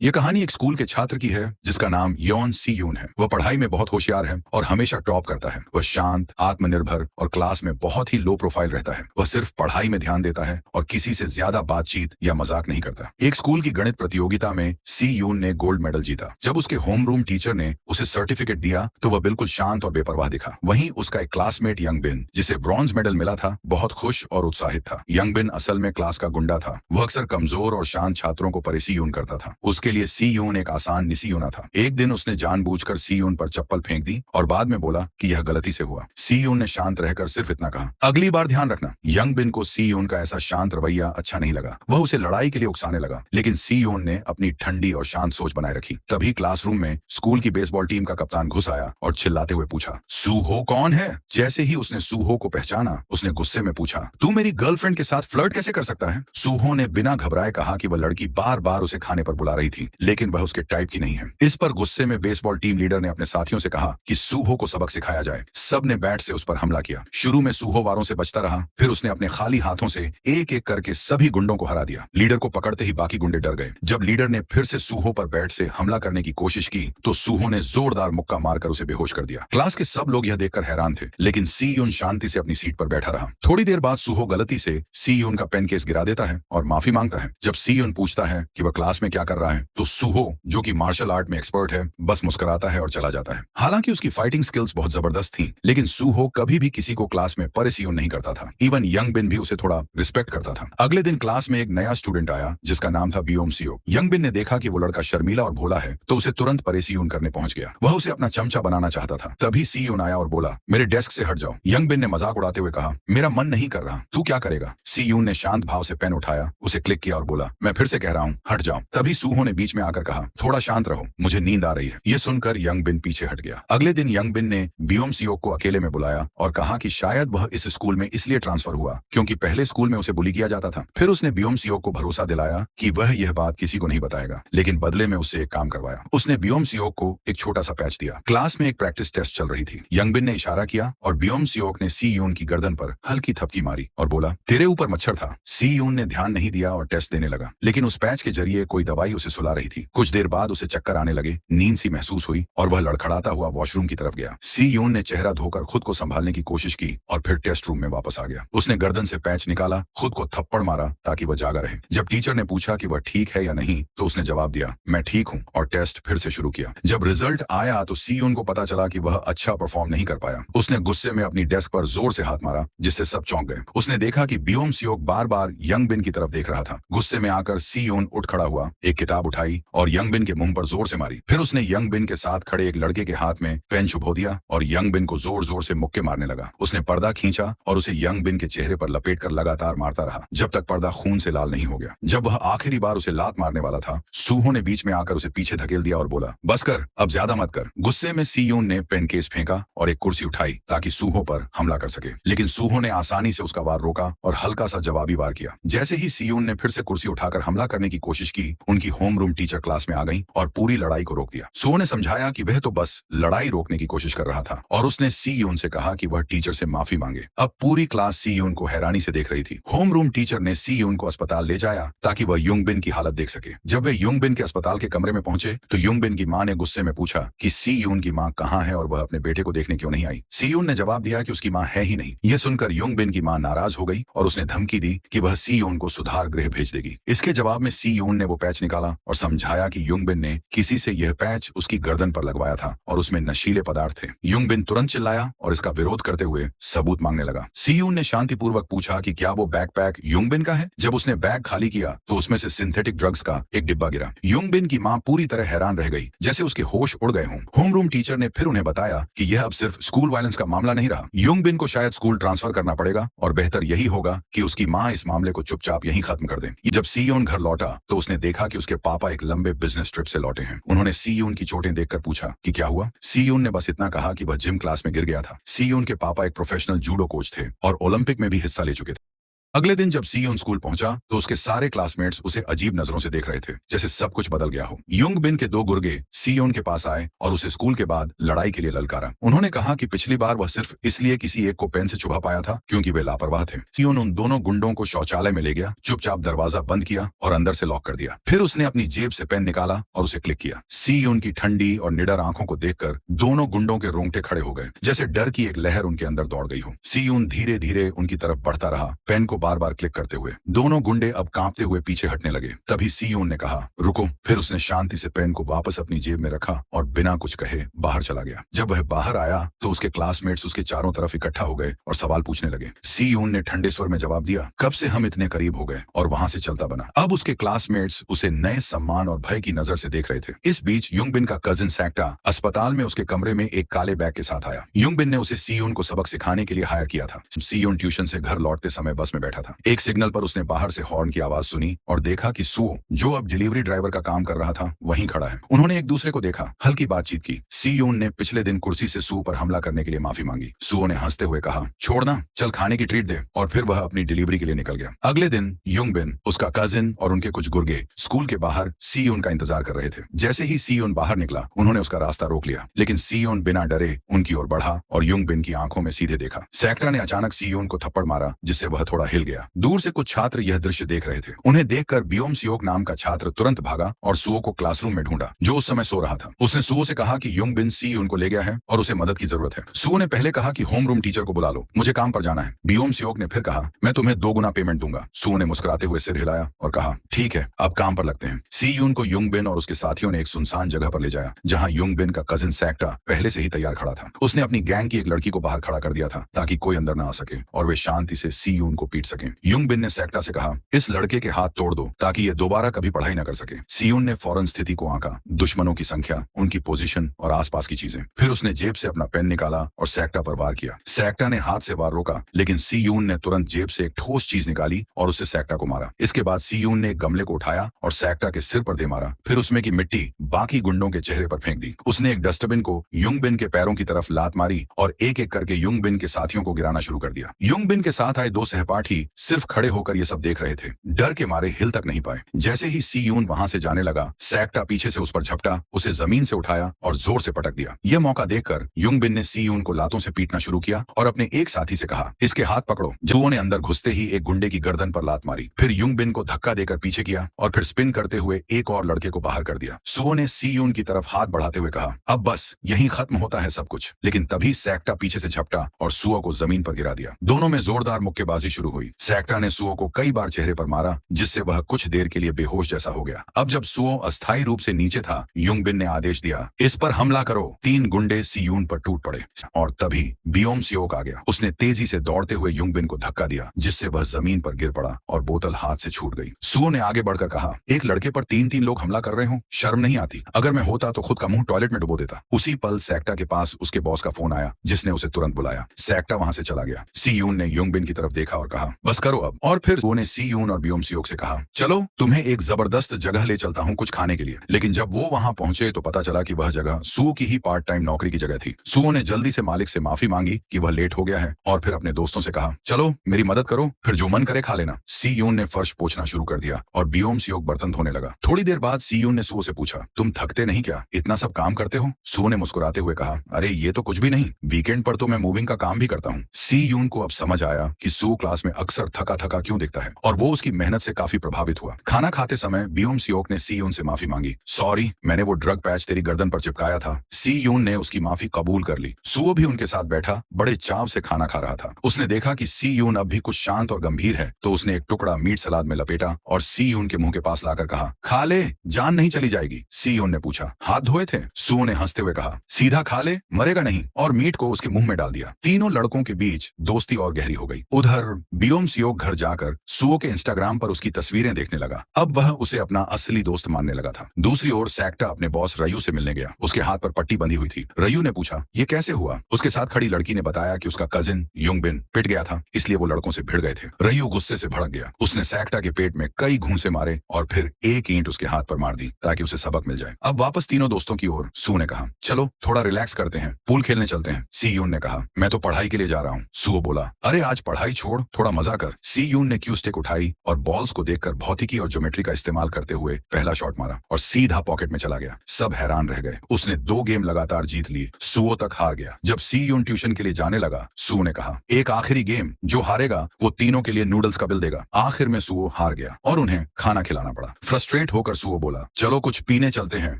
ये कहानी एक स्कूल के छात्र की है जिसका नाम योन सी यून है। वह पढ़ाई में बहुत होशियार है और हमेशा टॉप करता है। वह शांत, आत्मनिर्भर और क्लास में बहुत ही लो प्रोफाइल रहता है। वह सिर्फ पढ़ाई में ध्यान देता है और किसी से ज्यादा बातचीत या मजाक नहीं करता। एक स्कूल की गणित प्रतियोगिता में सी यून ने गोल्ड मेडल जीता। जब उसके होम रूम टीचर ने उसे सर्टिफिकेट दिया तो वह बिल्कुल शांत और बेपरवाह दिखा। वहीं उसका एक क्लासमेट यंग बिन, जिसे ब्रॉन्ज मेडल मिला था, बहुत खुश और उत्साहित था। यंग बिन असल में क्लास का गुंडा था। वह अक्सर कमजोर और शांत छात्रों को परे सी यून करता था। उसके लिए सी यून एक आसान निसीयूना था। एक दिन उसने जानबूझकर सी यून पर चप्पल फेंक दी और बाद में बोला कि यह गलती से हुआ। सी यून ने शांत रहकर सिर्फ इतना कहा, अगली बार ध्यान रखना। यंग बिन को सी यून का ऐसा शांत रवैया अच्छा नहीं लगा। वह उसे लड़ाई के लिए उकसाने लगा, लेकिन सी यून ने अपनी ठंडी और शांत सोच बनाए रखी। तभी क्लासरूम में स्कूल की बेसबॉल टीम का कप्तान घुस आया और चिल्लाते हुए पूछा, सूहो कौन है? जैसे ही उसने सूहो को पहचाना, उसने गुस्से में पूछा, तू मेरी गर्लफ्रेंड के साथ फ्लर्ट कैसे कर सकता है? सूहो ने बिना घबराए कहा कि वह लड़की बार बार उसे खाने पर बुला रही थी, लेकिन वह उसके टाइप की नहीं है। इस पर गुस्से में बेसबॉल टीम लीडर ने अपने साथियों से कहा कि सूहो को सबक सिखाया जाए। सब ने बैट से उस पर हमला किया। शुरू में सूहो वारों से बचता रहा, फिर उसने अपने खाली हाथों से एक एक करके सभी गुंडों को हरा दिया। लीडर को पकड़ते ही बाकी गुंडे डर गए। जब लीडर ने फिर से सूहो पर बैट से हमला करने की कोशिश की तो सूहो ने जोरदार मुक्का मारकर उसे बेहोश कर दिया। क्लास के सब लोग यह देखकर हैरान थे, लेकिन सी यून शांति से अपनी सीट पर बैठा रहा। थोड़ी देर बाद सूहो गलती से सी यून का पेन केस गिरा देता है और माफी मांगता है। जब सी यून पूछता है कि वह क्लास में क्या कर रहा है तो सूहो, जो कि मार्शल आर्ट में एक्सपर्ट है, बस मुस्कुराता है और चला जाता है। हालांकि उसकी फाइटिंग स्किल्स बहुत जबरदस्त थीं, लेकिन सूहो कभी भी किसी को क्लास में परेशान नहीं करता था। इवन यंग बिन भी उसे थोड़ा रिस्पेक्ट करता था। अगले दिन क्लास में एक नया स्टूडेंट आया जिसका नाम था बियोम सियो। यंग बिन ने देखा कि वो लड़का शर्मीला और भोला है तो उसे तुरंत परेशान करने पहुंच गया। वह उसे अपना चमचा बनाना चाहता था। तभी सियोन आया और बोला, मेरे डेस्क से हट जाओ। यंग बिन ने मजाक उड़ाते हुए कहा, मेरा मन नहीं कर रहा, तू क्या करेगा? सियोन ने शांत भाव से पेन उठाया, उसे क्लिक किया और बोला, मैं फिर से कह रहा हूँ, हट जाओ। तभी सूहो ने बीच में आकर कहा, थोड़ा शांत रहो, मुझे नींद आ रही है। यह सुनकर यंग बिन पीछे हट गया। अगले दिन यंग बिन ने बियोम सियोक को अकेले में बुलाया और कहा कि शायद वह इस स्कूल में इसलिए ट्रांसफर हुआ क्योंकि पहले स्कूल में उसे बुली किया जाता था। फिर उसने बियोम सियोक को भरोसा दिलाया कि वह यह बात किसी को नहीं बताएगा, लेकिन बदले में उससे एक काम करवाया। उसने बियोम सियोक को एक छोटा सा पैच दिया। क्लास में एक प्रैक्टिस टेस्ट चल रही थी। यंग बिन ने इशारा किया और बियोम सियोक ने सी यून की गर्दन पर हल्की थपकी मारी और बोला, तेरे ऊपर मच्छर था। सी यून ने ध्यान नहीं दिया और टेस्ट देने लगा, लेकिन उस पैच के जरिए कोई दवाई उसे सुला रही थी। कुछ देर बाद उसे चक्कर आने लगे, नींद सी महसूस हुई और वह लड़खड़ाता हुआ वॉशरूम की तरफ गया। सी यून ने चेहरा धोकर खुद को संभालने की कोशिश की और फिर टेस्ट रूम में वापस आ गया। उसने गर्दन से पैच निकाला, खुद को थप्पड़ मारा ताकि वह जागा रहे। जब टीचर ने पूछा कि वह ठीक है या नहीं तो उसने जवाब दिया, मैं ठीक हूँ, और टेस्ट फिर से शुरू किया। जब रिजल्ट आया तो सी यून को पता चला कि वह अच्छा परफॉर्म नहीं कर पाया। उसने गुस्से में अपनी डेस्क पर जोर से हाथ मारा, जिससे सब चौंक गए। उसने देखा कि बियोम सियोक बार बार यंग बिन की तरफ देख रहा था। गुस्से में आकर सी यून उठ खड़ा हुआ, एक किताब उठाई और यंग बिन के मुंह पर जोर से मारी। फिर उसने यंग बिन के साथ खड़े एक लड़के के हाथ में पेन चुभो दिया और यंग बिन को जोर जोर से मुक्के मारने लगा। उसने पर्दा खींचा और उसे यंग बिन के चेहरे पर लपेटकर लगातार मारता रहा जब तक पर्दा खून से लाल नहीं हो गया। जब वह आखिरी बार उसे लात मारने वाला था, सूहो ने बीच में आकर उसे पीछे धकेल दिया और बोला, बस कर, अब ज्यादा मत कर। गुस्से में सी यून ने पेन केस फेंका और एक कुर्सी उठाई ताकि सूहो पर हमला कर सके, लेकिन सूहो ने आसानी से उसका वार रोका और हल्का सा जवाबी वार किया। जैसे ही सी यून ने फिर से कुर्सी उठाकर हमला करने की कोशिश की, उनकी होम रूम टीचर क्लास में आ गई और पूरी लड़ाई को रोक दिया। सूहो ने समझाया कि वह तो बस लड़ाई रोकने की कोशिश कर रहा था और उसने सी यून से कहा कि वह टीचर से माफी मांगे। अब पूरी क्लास सी यून को हैरानी से देख रही थी। होम रूम टीचर ने सी यून को अस्पताल ले जाया ताकि वह युंग बिन की हालत देख सके। जब वे युंग बिन के अस्पताल के कमरे में पहुंचे तो युंग बिन की मां ने गुस्से में पूछा कि सी यून की मां कहां है और वह अपने बेटे को देखने क्यों नहीं आई। सी यून ने जवाब दिया कि उसकी मां है ही नहीं। यह सुनकर युंग बिन की मां नाराज हो गई और उसने धमकी दी कि वह सी यून को सुधार गृह भेज देगी। इसके जवाब में सी यून ने वो पैच निकाला और समझाया कि युंग बिन ने किसी से यह पैच उसकी गर्दन पर लगवाया था और उसमें नशीले पदार्थ थे। युंग बिन तुरंत चिल्लाया और इसका विरोध करते हुए सबूत मांगने लगा। सी यून ने शांतिपूर्वक पूछा कि क्या वो बैकपैक युंग बिन का है। जब उसने बैग खाली किया तो उसमें से सिंथेटिक ड्रग्स का एक डिब्बा गिरा। युंग बिन की मां पूरी तरह हैरान रह गई, जैसे उसके होश उड़ गए हों। होम रूम टीचर ने फिर उन्हें बताया कि यह अब सिर्फ स्कूल वायलेंस का मामला नहीं रहा। युंग बिन को शायद स्कूल ट्रांसफर करना पड़ेगा और बेहतर यही होगा कि उसकी मां इस मामले को चुपचाप यहीं खत्म कर दे। जब सी यून घर लौटा तो उसने देखा कि उसके पापा एक लंबे बिजनेस ट्रिप से लौटे हैं। उन्होंने सी यून की चोटें देखकर पूछा कि क्या हुआ। सी यून ने बस इतना कहा कि वह जिम क्लास में गिर गया था। सी यून के पापा एक प्रोफेशनल जूडो कोच थे और ओलंपिक में भी हिस्सा ले चुके थे। अगले दिन जब सीयोन स्कूल पहुंचा तो उसके सारे क्लासमेट्स उसे अजीब नजरों से देख रहे थे, जैसे सब कुछ बदल गया हो। युंग बिन के दो गुर्गे सीयोन के पास आए और उसे स्कूल के बाद लड़ाई के लिए ललकारा। उन्होंने कहा कि पिछली बार वह सिर्फ इसलिए किसी एक को पेन से चुभा पाया था क्योंकि वे लापरवाह थे। सीयोन उन दोनों गुंडों को शौचालय में ले गया, चुपचाप दरवाजा बंद किया और अंदर से लॉक कर दिया। फिर उसने अपनी जेब से पेन निकाला और उसे क्लिक किया। सीयोन की ठंडी और निडर आंखों को देखकर दोनों गुंडों के रोंगटे खड़े हो गए, जैसे डर की एक लहर उनके अंदर दौड़ गई हो। सीयोन धीरे धीरे उनकी तरफ बढ़ता रहा, पेन को बार बार क्लिक करते हुए। दोनों गुंडे अब कांपते हुए पीछे हटने लगे। तभी सीयोन ने कहा, रुको। फिर उसने शांति से पेन को वापस अपनी जेब में रखा और बिना कुछ कहे बाहर चला गया। जब वह बाहर आया तो उसके क्लासमेट्स उसके चारों तरफ इकट्ठा हो गए और सवाल पूछने लगे। सीयोन ने ठंडे स्वर में जवाब दिया, कब से हम इतने करीब हो गए, और वहां से चलता बना। अब उसके क्लासमेट्स उसे नए सम्मान और भय की नजर से देख रहे थे। इस बीच युंगबिन का कजिन सैक्टा अस्पताल में उसके कमरे में एक काले बैग के साथ आया। युंगबिन ने उसे सीयोन को सबक सिखाने के लिए हायर किया था। सीयोन ट्यूशन से घर लौटते समय बस में बैठा था। एक सिग्नल पर उसने बाहर से हॉर्न की आवाज सुनी और देखा कि सुओ, जो अब डिलीवरी ड्राइवर का काम कर रहा था, वहीं खड़ा है। उन्होंने एक दूसरे को देखा, हल्की बातचीत की। सीयोन ने पिछले दिन कुर्सी से सुओ पर हमला करने के लिए माफी मांगी। सुओ ने हंसते हुए कहा, छोड़ना, चल खाने की ट्रीट दे, और फिर वह अपनी डिलीवरी के लिए निकल गया। अगले दिन युंगबिन, उसका कजिन और उनके कुछ गुर्गे स्कूल के बाहर सीयोन का इंतजार कर रहे थे। जैसे ही सीयोन बाहर निकला, उन्होंने उसका रास्ता रोक लिया, लेकिन सीयोन बिना डरे उनकी ओर बढ़ा और युंगबिन की आंखों में सीधे देखा। सैक्टा ने अचानक सीयोन को थप्पड़ मारा, जिससे वह थोड़ा हिल गया। दूर से कुछ छात्र यह दृश्य देख रहे थे। उन्हें देखकर बियोम सियोक नाम का छात्र तुरंत भागा और सुओ को क्लासरूम में ढूंढा, जो उस समय सो रहा था। उसने सुओ से कहा कि युंगबिन सीयोन को ले गया है और उसे मदद की जरूरत है। सुओ ने पहले कहा कि होमरूम टीचर को बुला लो, मुझे काम पर जाना है। बियोम सियोक ने फिर कहा, मैं तुम्हें 2 गुना पेमेंट दूंगा। सुओ ने मुस्कुराते हुए सिर हिलाया और कहा, ठीक है, अब काम पर लगते हैं। सीयोन को युंगबिन और उसके साथियों ने एक सुनसान जगह पर ले जाया, जहां युंगबिन का कजिन सैक्टा पहले से ही तैयार खड़ा था। उसने अपनी गैंग की एक लड़की को बाहर खड़ा कर दिया था ताकि कोई अंदर न आ सके और वे शांति से सीयोन को पीट सके। युंगबिन ने सैक्टा से कहा, इस लड़के के हाथ तोड़ दो ताकि ये दोबारा कभी पढ़ाई न कर सके। सीयोन ने फौरन स्थिति को आंका, दुश्मनों की संख्या, उनकी पोजीशन और आसपास की चीजें। फिर उसने जेब से अपना पेन निकाला और सैक्टा पर वार किया। सैक्टा ने हाथ से वार रोका, लेकिन सीयोन ने तुरंत जेब से एक ठोस चीज निकाली और उससे सैक्टा को मारा। इसके बाद सीयोन ने एक गमले को उठाया और सैक्टा के सिर पर दे मारा। फिर उसमें की मिट्टी बाकी गुंडों के चेहरे पर फेंक दी। उसने एक डस्टबिन को युंगबिन के पैरों की तरफ लात मारी और एक एक करके युंगबिन के साथियों को गिराना शुरू कर दिया। युंगबिन के साथ आए 2 सहपाठी सिर्फ खड़े होकर ये सब देख रहे थे, डर के मारे हिल तक नहीं पाए। जैसे ही सीयोन वहां से जाने लगा, सैक्टा पीछे से उस पर झपटा, उसे जमीन से उठाया और जोर से पटक दिया। यह मौका देखकर युंगबिन ने सीयोन को लातों से पीटना शुरू किया और अपने एक साथी से कहा, इसके हाथ पकड़ो। जुओ ने अंदर घुसते ही एक गुंडे की गर्दन पर लात मारी, फिर युंगबिन को धक्का देकर पीछे किया और फिर स्पिन करते हुए एक और लड़के को बाहर कर दिया। सुओ ने सीयोन की तरफ हाथ बढ़ाते हुए कहा, अब बस यहीं खत्म होता है सब कुछ। लेकिन तभी सैक्टा पीछे से झपटा और सुओ को जमीन पर गिरा दिया। दोनों में जोरदार मुक्केबाजी शुरू हुई। सैक्टा ने सुओ को कई बार चेहरे पर मारा, जिससे वह कुछ देर के लिए बेहोश जैसा हो गया। अब जब सुओ अस्थायी रूप से नीचे था, युंगबिन ने आदेश दिया, इस पर हमला करो। 3 गुंडे सीयोन पर टूट पड़े और तभी बियोम सियोक आ गया। उसने तेजी से दौड़ते हुए युंगबिन को धक्का दिया, जिससे वह जमीन पर गिर पड़ा और बोतल हाथ से छूट गई। सुओ ने आगे बढ़कर कहा, एक लड़के पर 3-3 लोग हमला कर रहे हो, शर्म नहीं आती? अगर मैं होता तो खुद का मुंह टॉयलेट में डुबो देता। उसी पल सैक्टा के पास उसके बॉस का फोन आया, जिसने उसे तुरंत बुलाया। सैक्टा वहां से चला गया। सीयोन ने युंगबिन की तरफ देखा और कहा, बस करो अब। और फिर सुओ ने सीयोन और बियोम सियोक से कहा, चलो तुम्हें एक जबरदस्त जगह ले चलता हूँ कुछ खाने के लिए। लेकिन जब वो वहां पहुंचे तो पता चला कि वह जगह सुओ की ही पार्ट टाइम नौकरी की जगह थी। सुओ ने जल्दी से मालिक से माफी मांगी कि वह लेट हो गया है और फिर अपने दोस्तों से कहा, चलो मेरी मदद करो, फिर जो मन करे खा लेना। सीयोन ने फर्श पोंछना शुरू कर दिया और बियोम सियोक बर्तन धोने लगा। थोड़ी देर बाद सीयोन ने सुओ से पूछा, तुम थकते नहीं क्या? इतना सब काम करते हो? सुओ ने मुस्कुराते हुए कहा, अरे ये तो कुछ भी नहीं, वीकेंड पर तो मैं मूविंग का काम भी करता हूँ। सीयोन को अब समझ आया कि सुओ क्लास में अक्सर थका थका क्यों दिखता है और वो उसकी मेहनत से काफी प्रभावित हुआ। खाना खाते समय बियोम सियोक ने सीयोन से माफी मांगी। सॉरी, मैंने वो ड्रग पैच तेरी गर्दन पर चिपकाया था। सीयोन ने उसकी माफी कबूल कर ली। सुओ भी उनके साथ बैठा बड़े चाव से खाना खा रहा था। उसने देखा कि सीयोन अब भी कुछ शांत और गंभीर है, तो उसने एक टुकड़ा मीट सलाद में लपेटा और सीयोन के मुंह के पास लाकर कहा, खा ले, जान नहीं चली जाएगी। सीयोन ने पूछा, हाथ धोए थे? सुओ ने हंसते हुए कहा, सीधा खा ले, मरेगा नहीं, और मीट को उसके मुंह में डाल दिया। तीनों लड़कों के बीच दोस्ती और गहरी हो गई। उधर बियोम सियोक घर जाकर सुओ के इंस्टाग्राम पर उसकी तस्वीरें देखने लगा। अब वह उसे अपना असली दोस्त मानने लगा था। दूसरी ओर सैक्टा अपने बॉस रयू से मिलने गया। उसके हाथ पर पट्टी बंधी हुई थी। रयू ने पूछा, ये कैसे हुआ? उसके साथ खड़ी लड़की ने बताया कि उसका कजिन युंगबिन पिट गया था, इसलिए वो लड़कों से भिड़ गए थे। रयू गुस्से से भड़क गया। उसने सैक्टा के पेट में कई घूंसे मारे और फिर एक ईंट उसके हाथ पर मार दी ताकि उसे सबक मिल जाए। अब वापस तीनों दोस्तों की ओर सुओ ने कहा, चलो थोड़ा रिलैक्स करते हैं, पूल खेलने चलते हैं। सीयोन ने कहा, मैं तो पढ़ाई के लिए जा रहा हूँ। सुओ बोला, अरे आज पढ़ाई छोड़, थोड़ा मजा कर। सी यून ने क्यू स्टिक उठाई और बॉल्स को देखकर भौतिकी और ज्योमेट्री का इस्तेमाल करते हुए पहला शॉट मारा और सीधा पॉकेट में चला गया। सब हैरान रह गए। उसने 2 गेम लगातार जीत लिए, सुओ तक हार गया। जब सी यून ट्यूशन के लिए जाने लगा, सुओ ने कहा, एक आखिरी गेम, जो हारेगा वो तीनों के लिए नूडल्स का बिल देगा। आखिर में सुओ हार गया और उन्हें खाना खिलाना पड़ा। फ्रस्ट्रेट होकर सुओ बोला, चलो कुछ पीने चलते हैं,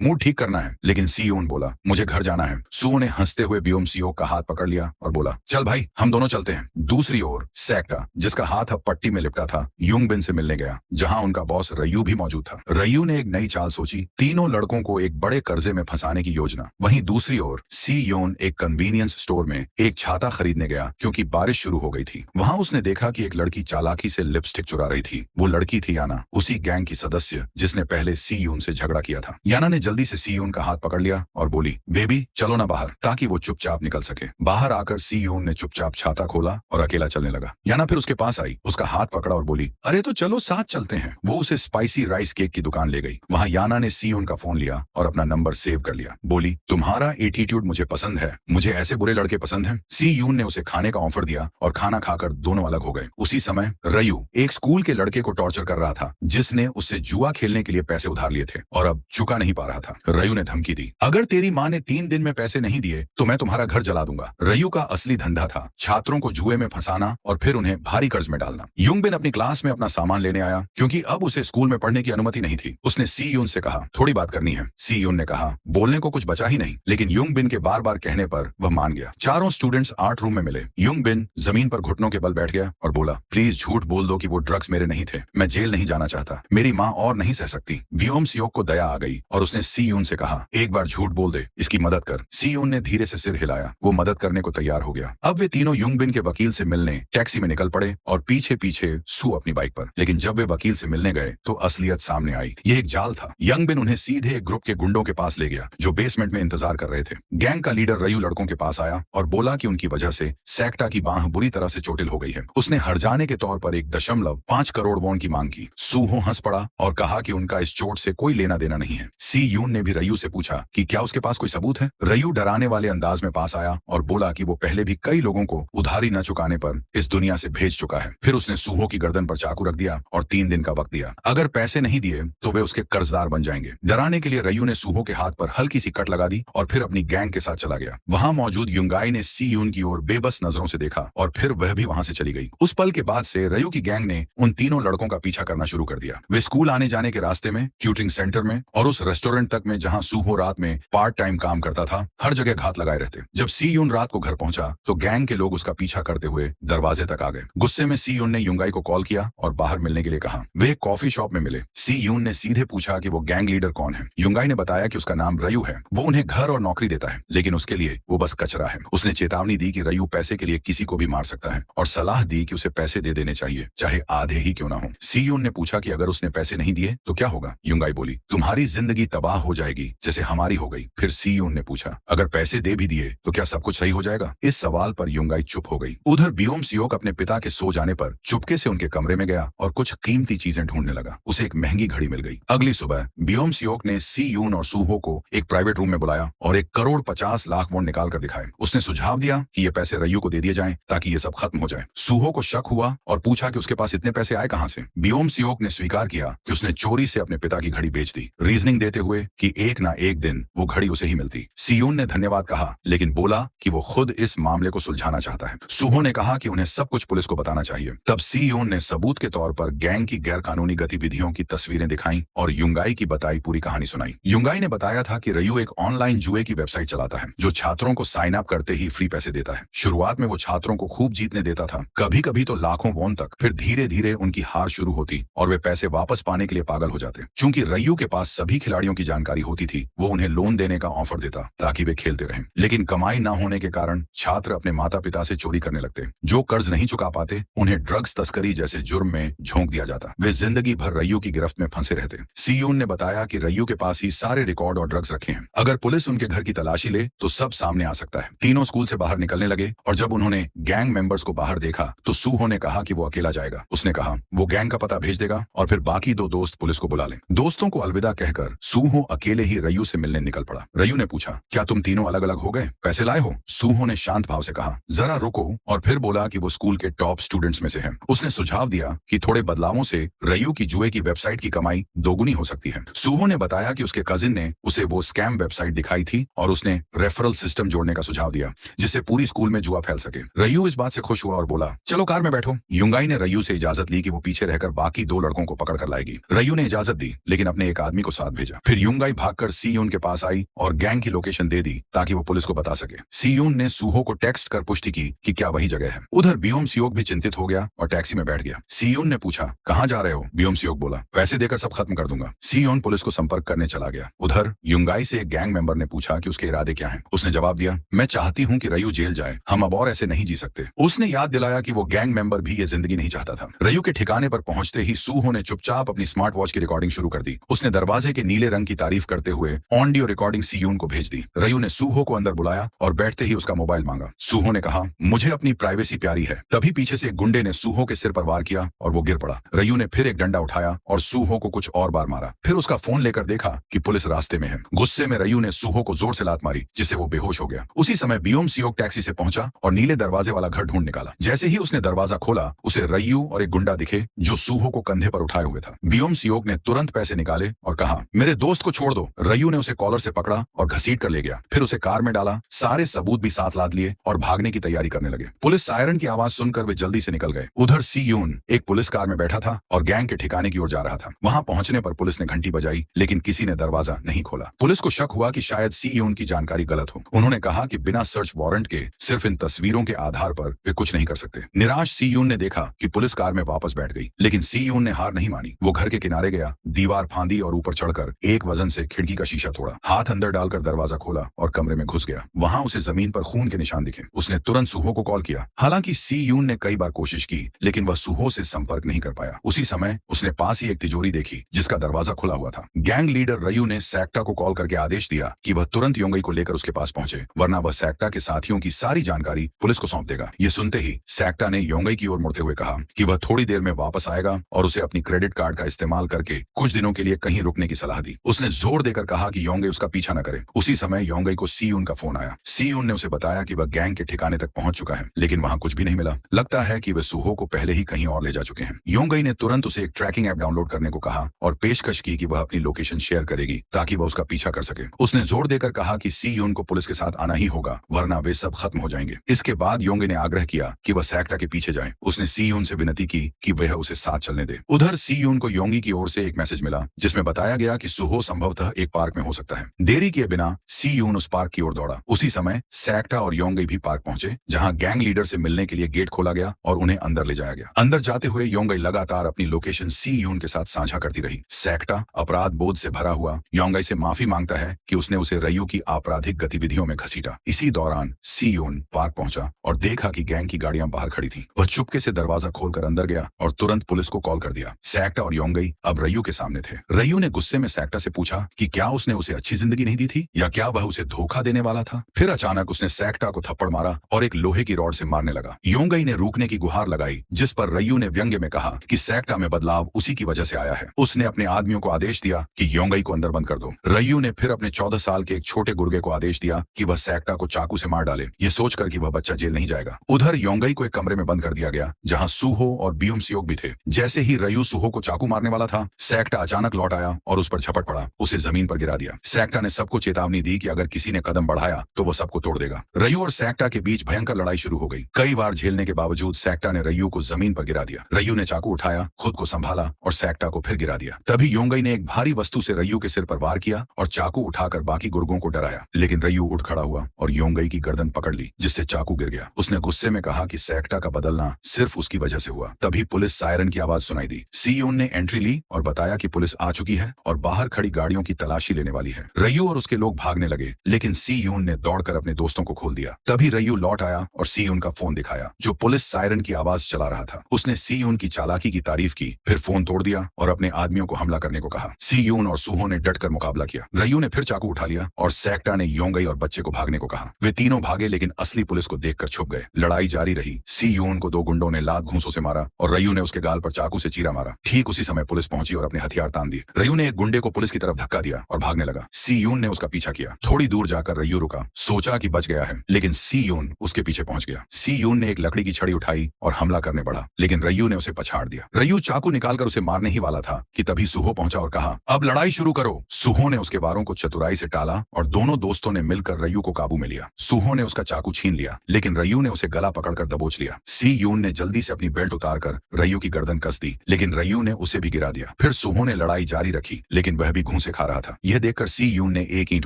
मूड ठीक करना है। लेकिन सी यून बोला, मुझे घर जाना है। सुओ ने हंसते हुए बियोम सियो का हाथ पकड़ लिया और बोला, चल भाई हम दोनों चलते हैं। दूसरी ओर सेक्टा, जिसका हाथ अब पट्टी में लिपटा था, युंगबिन से मिलने गया, जहां उनका बॉस रयू भी मौजूद था। रयू ने एक नई चाल सोची, तीनों लड़कों को एक बड़े कर्जे में फंसाने की योजना। वहीं दूसरी ओर सी योन एक कन्वीनियंस स्टोर में एक छाता खरीदने गया क्योंकि बारिश शुरू हो गई थी। वहां उसने देखा कि एक लड़की चालाकी से लिपस्टिक चुरा रही थी। वो लड़की थी याना, उसी गैंग की सदस्य जिसने पहले सी यून से झगड़ा किया था। याना ने जल्दी से सी यून का हाथ पकड़ लिया और बोली, बेबी चलो ना बाहर, ताकि वो चुपचाप निकल सके। बाहर आकर सी यून ने चुपचाप छाता खोला और अकेला चलने लगा। याना फिर उसके पास आई, उसका हाथ पकड़ा और बोली, अरे तो चलो साथ चलते हैं। वो उसे स्पाइसी राइस केक की दुकान ले गई। वहां याना ने सी यून का फोन लिया और अपना नंबर सेव कर लिया। बोली, तुम्हारा एटीट्यूड मुझे पसंद है, मुझे ऐसे बुरे लड़के पसंद हैं। सी यून ने उसे खाने का ऑफर दिया और खाना खाकर दोनों अलग हो गए। उसी समय रयू एक स्कूल के लड़के को टॉर्चर कर रहा था, जिसने उससे जुआ खेलने के लिए पैसे उधार लिए थे और अब चुका नहीं पा रहा था। रयू ने धमकी दी, अगर तेरी माँ ने 3 दिन में पैसे नहीं दिए तो मैं तुम्हारा घर जला दूंगा। रयू का असली धंधा था छात्रों को जुए में फंसाना और फिर उन्हें भारी कर्ज में डालना। युंगबिन अपनी क्लास में अपना सामान लेने आया क्योंकि अब उसे स्कूल में पढ़ने की अनुमति नहीं थी। उसने सी यून से कहा, थोड़ी बात करनी है। सी यून ने कहा, बोलने को कुछ बचा ही नहीं, लेकिन युंगबिन के बार बार कहने पर वह मान गया। चारों स्टूडेंट्स आर्ट रूम में मिले। युंगबिन जमीन पर घुटनों के बल बैठ गया और बोला, प्लीज झूठ बोल दो कि वो ड्रग्स मेरे नहीं थे। मैं जेल नहीं जाना चाहता, मेरी माँ और नहीं सह सकती। बियोम सियोक को दया आ गई और उसने सी यून से कहा, एक बार झूठ बोल दे, इसकी मदद कर। सी यून ने धीरे से सिर हिलाया। वो मदद करने को तैयार हो गया। अब वे तीनों युंगबिन के वकील से मिलने टैक्सी में निकल पड़े और पीछे पीछे सू अपनी बाइक पर। लेकिन जब वे वकील से मिलने गए तो असलियत सामने आई। यह एक जाल था। युंगबिन उन्हें सीधे एक ग्रुप के गुंडों के पास ले गया जो बेसमेंट में इंतजार कर रहे थे। गैंग का लीडर रयू लड़कों के पास आया और बोला कि उनकी वजह से सेक्टा की बांह बुरी तरह से चोटिल हो गई है। उसने हर्जाने के तौर पर 1.5 करोड़ वॉन की मांग की। सूहो हंस पड़ा और कहा कि उनका इस चोट से कोई लेना देना नहीं है। सी यून ने भी रयू से पूछा कि क्या उसके पास कोई सबूत है। रयू डराने वाले अंदाज में पास आया और बोला कि वो पहले भी कई लोगों को उधारी न चुकाने पर इस दुनिया से भेज चुका है। फिर उसने सूहो की गर्दन पर चाकू रख दिया और 3 दिन का वक्त दिया। अगर पैसे नहीं दिए तो वे उसके कर्जदार बन जाएंगे। डराने के लिए रयू ने सूहो के हाथ पर हल्की सी कट लगा दी और फिर अपनी गैंग के साथ चला गया। वहां मौजूद युंगाई ने सी यून की ओर बेबस नजरों से देखा और फिर वह भी वहां से चली गई। उस पल के बाद से रयू की गैंग ने उन तीनों लड़कों का पीछा करना शुरू कर दिया। वे स्कूल आने जाने के रास्ते में, ट्यूटरिंग सेंटर में और उस रेस्टोरेंट तक में जहां सूहो रात में पार्ट टाइम काम करता था, हर जगह घात लगाए रहते। जब सी यून रात को घर पहुंचा तो गैंग के लोग उसका पीछा करते हुए दरवाजे तक आ गए। गुस्से में सी यून ने युंगाई को कॉल किया और बाहर मिलने के लिए कहा। वे एक कॉफी शॉप में मिले। सी यून ने सीधे पूछा कि वो गैंग लीडर कौन है। युंगाई ने बताया कि उसका नाम रयू है। वो उन्हें घर और नौकरी देता है, लेकिन उसके लिए वो बस कचरा है। उसने चेतावनी दी कि रयू पैसे के लिए किसी को भी मार सकता है और सलाह दी कि उसे पैसे दे देने चाहिए, चाहे आधे ही क्यों ना हो। सी यून ने पूछा कि अगर उसने पैसे नहीं दिए तो क्या होगा। युंगाई बोली, तुम्हारी जिंदगी तबाह हो जाएगी जैसे हमारी हो गई। फिर सी यून ने पूछा, अगर पैसे दे भी दिए तो क्या सब कुछ सही हो जाएगा। इस सवाल पर युंगाई चुप हो गई। उधर बियोम सियोक अपने पिता के सो जाने पर चुपके से उनके कमरे में गया और कुछ कीमती चीजें ढूंढने लगा। उसे एक महंगी घड़ी मिल गई। अगली सुबह बियोम सियोक ने सी यून और सूहो को एक प्राइवेट रूम में बुलाया और 1.50 करोड़ वॉन निकाल कर दिखाए। उसने सुझाव दिया कि ये पैसे रयू को दे दिए जाएं ताकि ये सब खत्म हो जाए। सूहो को शक हुआ और पूछा कि उसके पास इतने पैसे आए कहां से। बियोम सियोक ने स्वीकार किया कि उसने चोरी से अपने पिता की घड़ी बेच दी, रीजनिंग देते हुए कि एक ना एक दिन वो घड़ी उसे ही मिलती। सी यून ने धन्यवाद कहा, लेकिन बोला कि वो खुद इस मामले को सुलझाना चाहता है। सूहो ने कहा कि उन्हें सब कुछ पुलिस को बताना चाहिए। तब सी यून ने सबूत के तौर पर गैंग की गैर कानूनी गतिविधियों की तस्वीरें दिखाई और युंगाई की बताई पूरी कहानी सुनाई। युंगाई ने बताया था कि रयू एक ऑनलाइन जुए की वेबसाइट चलाता है जो छात्रों को साइन अप करते ही फ्री पैसे देता है। शुरुआत में वो छात्रों को खूब जीतने देता था, कभी कभी तो लाखों वॉन तक। फिर धीरे धीरे उनकी हार शुरू होती और वे पैसे वापस पाने के लिए पागल हो जाते। चूंकि रयू के पास सभी खिलाड़ियों की जानकारी होती थी, वो उन्हें लोन देने का ऑफर देता ताकि वे खेलते रहें। लेकिन कमाई न होने के कारण छात्र अपने माता पिता से चोरी करने लगते। जो कर्ज नहीं चुका पाते उन्हें ड्रग्स तस्करी जैसे जुर्म में झोंक दिया जाता। वे जिंदगी भर रयू की गिरफ्त में फंसे रहते। सी यून ने बताया कि रयू के पास ही सारे रिकॉर्ड और ड्रग्स रखे हैं। अगर पुलिस उनके घर की तलाशी ले तो सब सामने आ सकता है। तीनों स्कूल से बाहर निकलने लगे और जब उन्होंने गैंग मेंबर्स को बाहर देखा तो सूहो ने कहा कि वो अकेला जाएगा। उसने कहा वो गैंग का पता भेज देगा और फिर बाकी 2 दोस्त पुलिस को बुला लें। दोस्तों को अलविदा कहकर सूहो अकेले ही रयू से मिलने निकल पड़ा। रयू ने पूछा, क्या तुम तीनों अलग अलग हो गए, पैसे लाए हो। सूहो ने शांत भाव से कहा, जरा रुको, और फिर बोला कि वो स्कूल के टॉप टॉप स्टूडेंट्स में से है। उसने सुझाव दिया कि थोड़े बदलावों से रयू की जुए की वेबसाइट की कमाई दोगुनी हो सकती है। सूहो ने बताया कि उसके कजिन ने उसे वो स्कैम वेबसाइट दिखाई थी और उसने रेफरल सिस्टम जोड़ने का सुझाव दिया जिससे पूरी स्कूल में जुआ फैल सके। रयू इस बात से खुश हुआ और बोला, चलो कार में बैठो। युंगाई ने रयू से इजाजत ली कि वो पीछे रहकर बाकी 2 लड़कों को पकड़ कर लाएगी। रयू ने इजाजत दी लेकिन अपने एक आदमी को साथ भेजा। फिर युंगाई भागकर सीयून के पास आई और गैंग की लोकेशन दे दी ताकि वो पुलिस को बता सके। सीयून ने सूहो को टेक्स्ट कर पुष्टि की कि क्या वही जगह है। उधर बियोम सियोक भी चिंतित हो गया और टैक्सी में बैठ गया। सीयून ने पूछा, कहाँ जा रहे हो? बियोम सियोक बोला, पैसे देकर सब खत्म कर दूंगा। सीयून पुलिस को संपर्क करने चला गया। उधर युंगाई से एक गैंग मेंबर ने पूछा कि उसके इरादे क्या हैं। उसने जवाब दिया, मैं चाहती हूँ कि रयू जेल जाए, हम अब और ऐसे नहीं जी सकते। उसने याद दिलाया कि वो गैंग मेंबर भी ये जिंदगी नहीं चाहता था। रयू के ठिकाने पर पहुंचते ही सूहो ने चुपचाप अपनी स्मार्ट वॉच की रिकॉर्डिंग शुरू कर दी। उसने दरवाजे के नीले रंग की तारीफ करते हुए ऑडियो रिकॉर्डिंग सीयून को भेज दी। रयू ने सूहो को अंदर बुलाया और बैठते ही उसका मोबाइल मांगा। सूहो ने कहा, मुझे अपनी प्राइवेसी प्यारी है। तभी पीछे से एक गुंडे ने सूहो के सिर पर वार किया और वो गिर पड़ा। रयू ने फिर एक डंडा उठाया और सूहो को कुछ और बार मारा। फिर उसका फोन लेकर देखा कि पुलिस रास्ते में है। गुस्से में रयू ने सूहो को जोर से लात मारी जिससे वो बेहोश हो गया। उसी समय बियोम सियोक टैक्सी से पहुंचा और नीले दरवाजे वाला घर ढूंढ निकाला। जैसे ही उसने दरवाजा खोला उसे रयू और एक गुंडा दिखे जो सूहो को कंधे पर उठाए हुए था। बियोम सियोक ने तुरंत पैसे निकाले और कहा, मेरे दोस्त को छोड़ दो। रयू ने उसे कॉलर से पकड़ा और घसीट कर ले गया। फिर उसे कार में डाला, सारे सबूत भी साथ लाद लिए और भागने की तैयारी करने लगे। पुलिस सायरन की आवाज सुनकर वे जल्दी से निकल गए। उधर सीयून एक पुलिस कार में बैठा था और गैंग के ठिकाने की ओर जा रहा था। वहां पहुंचने पर पुलिस ने घंटी बजाई लेकिन किसी ने दरवाजा नहीं खोला। पुलिस को शक हुआ कि शायद सीयून की जानकारी गलत हो। उन्होंने कहा कि बिना सर्च वारंट के सिर्फ इन तस्वीरों के आधार पर वे कुछ नहीं कर सकते। निराश सीयून ने देखा कि पुलिस कार में वापस बैठ गई लेकिन सीयून ने हार नहीं मानी। वो घर के किनारे गया, दीवार फांदी और ऊपर चढ़कर एक वजन से खिड़की का शीशा तोड़ा। हाथ अंदर डालकर दरवाजा खोला और कमरे में घुस गया। वहां उसे जमीन पर खून के निशान दिखे। उसने तुरंत सूहो को कॉल किया। हालांकि सीयून ने कई बार कोशिश की लेकिन वह सूहो से संपर्क नहीं कर पाया। उसी समय उसने पास ही एक तिजोरी देखी जिसका दरवाजा खुला हुआ था। गैंग लीडर रयू ने सैक्टा को कॉल करके आदेश दिया कि वह तुरंत योंगई को लेकर उसके पास पहुंचे वरना वह सैक्टा के साथियों की सारी जानकारी पुलिस को सौंप देगा। ये सुनते ही सैक्टा ने योंगई की ओर मुड़ते हुए कहा कि वह थोड़ी देर में वापस आएगा और उसे अपनी क्रेडिट कार्ड का इस्तेमाल करके कुछ दिनों के लिए कहीं रुकने की सलाह दी। उसने जोर देकर कहा कि योंगई उसका पीछा न करे। उसी समय योंगई को सीयून का फोन आया। सीयून ने उसे बताया कि वह गैंग के ठिकाने तक पहुंच चुका है लेकिन वहां कुछ भी नहीं मिला। लगता है कि वे सूहो को पहले ही कहीं और ले जा चुके हैं। योंगई ने तुरंत उसे एक ट्रैकिंग ऐप डाउनलोड करने को कहा और पेशकश की कि वह अपनी लोकेशन शेयर करेगी ताकि वह उसका पीछा कर सके। उसने जोर देकर कहा कि सीयून को पुलिस के साथ आना ही होगा वरना वे सब खत्म हो जाएंगे। इसके बाद योंगई ने आग्रह किया कि वह सैक्टा के पीछे जाए। उसने सीयून से विनती की कि वह उसे साथ चलने दे। उधर सीयून को योंगी की ओर से एक मैसेज मिला जिसमें बताया गया कि सूहो संभवतः एक पार्क में हो सकता है। देरी किए बिना सीयून उस पार्क की ओर दौड़ा। उसी समय सैक्टा और योंगई भी पार्क पहुंचे जहां गैंग लीडर से मिलने के लिए गेट खोला गया और उन्हें अंदर ले जाया गया। अंदर जाते हुए योंगई लगातार अपनी लोकेशन सीयून के साथ साझा करती रही। सैक्टा अपराध बोध से भरा हुआ योंगई से माफी मांगता है कि उसने उसे रयू की आपराधिक गतिविधियों में घसीटा। इसी दौरान सीयून पार्क पहुंचा और देखा कि गैंग की गाड़ियां बाहर खड़ी थीं। वह चुपके से दरवाजा खोलकर अंदर गया और तुरंत पुलिस को कॉल कर दिया। सैक्टा और योंगई अब रयू के सामने थे। रयू ने गुस्से में सैक्टा से पूछा कि क्या उसने उसे अच्छी जिंदगी नहीं दी थी या क्या वह उसे धोखा देने वाला था। फिर अचानक उसने सैक्टा को थप्पड़ मारा और एक लोहे की रॉड से मारने लगा। योंगई ने रुकने की गुहार लगाई जिस पर रयू ने व्यंग्य में कहा कि सैक्टा में बदलाव उसी की वजह से आया है। उसने अपने आदमियों को आदेश दिया कि योंगई को अंदर बंद कर दो। रयू ने फिर अपने 14 साल के एक छोटे गुर्गे को आदेश दिया कि वह सैक्टा को चाकू से मार डाले, ये सोचकर कि वह बच्चा जेल नहीं जाएगा। उधर योंगई को एक कमरे में बंद कर दिया गया जहां सूहो और बियोम सियोक भी थे। जैसे ही रयू सूहो को चाकू मारने वाला था, सैक्टा अचानक लौट आया और उस पर झपट पड़ा, उसे जमीन पर गिरा दिया। सैक्टा ने सबको चेतावनी दी कि अगर किसी ने कदम बढ़ाया तो वो सबको तोड़ देगा। रयू और सैक्टा के बीच भयंकर लड़ाई शुरू हो गई। कई बार झेलने के बावजूद सैक्टा ने रयू को जमीन पर गिरा दिया। रयू ने चाकू उठाया, खुद को संभाला और सैक्टा को फिर गिरा दिया। तभी योंगई ने एक भारी वस्तु से रयू के सिर पर वार किया और चाकू उठाकर बाकी गुर्गों को डराया, लेकिन रयू उठ खड़ा हुआ और योंगई की गर्दन पकड़ ली जिससे चाकू गिर गया। उसने गुस्से में कहा कि सैक्टा का बदलना सिर्फ उसकी वजह से हुआ। तभी पुलिस सायरन की आवाज सुनाई दी। सीयून ने एंट्री ली और बताया कि पुलिस आ चुकी है और बाहर खड़ी गाड़ियों की तलाशी लेने वाली है। रयू और उसके लोग भागने लगे लेकिन सीयून ने दौड़कर अपने दोस्तों को खोल दिया। तभी रयू लौट आया और सीयून का फोन दिखाया जो पुलिस सायरन की आवाज चला रहा था। उसने सीयून की चालाकी की तारीफ की, फिर फोन तोड़ दिया और अपने आदमियों को हमला करने को कहा। सीयून और सूहो ने डटकर मुकाबला किया। रयू ने फिर चाकू उठा लिया और सैक्टा ने योंगई और बच्चे को भागने को कहा। वे तीनों भागे लेकिन असली पुलिस को देखकर छुप गए। लड़ाई जारी रही। सीयून को 2 गुंडों ने लात घूंसों से मारा और रयू ने उसके गाल पर चाकू से चीरा मारा। ठीक उसी समय पुलिस पहुंची और अपने हथियार तान दिए। रयू ने एक गुंडे को पुलिस की तरफ धक्का दिया और भागने लगा। सीयून ने उसका पीछा किया। थोड़ी दूर जाकर रयू रुका, सोचा कि बच गया है, लेकिन सीयून उसके पीछे पहुंच गया। सीयून ने एक लकड़ी की छड़ी उठाई उठाई और हमला करने बढ़ा, लेकिन रय्यू ने उसे पछाड़ दिया। रय्यू चाकू निकालकर उसे मारने ही वाला था कि तभी सुहो पहुंचा और कहा, अब लड़ाई शुरू करो। सुहो ने उसके वारों को चतुराई से टाला और दोनों दोस्तों ने मिलकर रय्यू को काबू में लिया। सुहो ने उसका चाकू छीन लिया, लेकिन रय्यू ने उसे गला पकड़कर दबोच लिया। सी यून ने जल्दी से अपनी बेल्ट उतारकर रय्यू की गर्दन कस दी, लेकिन रय्यू ने उसे भी गिरा दिया। फिर सुहो ने लड़ाई जारी रखी, लेकिन वह भी घूंसे खा रहा था। यह देखकर सी यून ने एक ईंट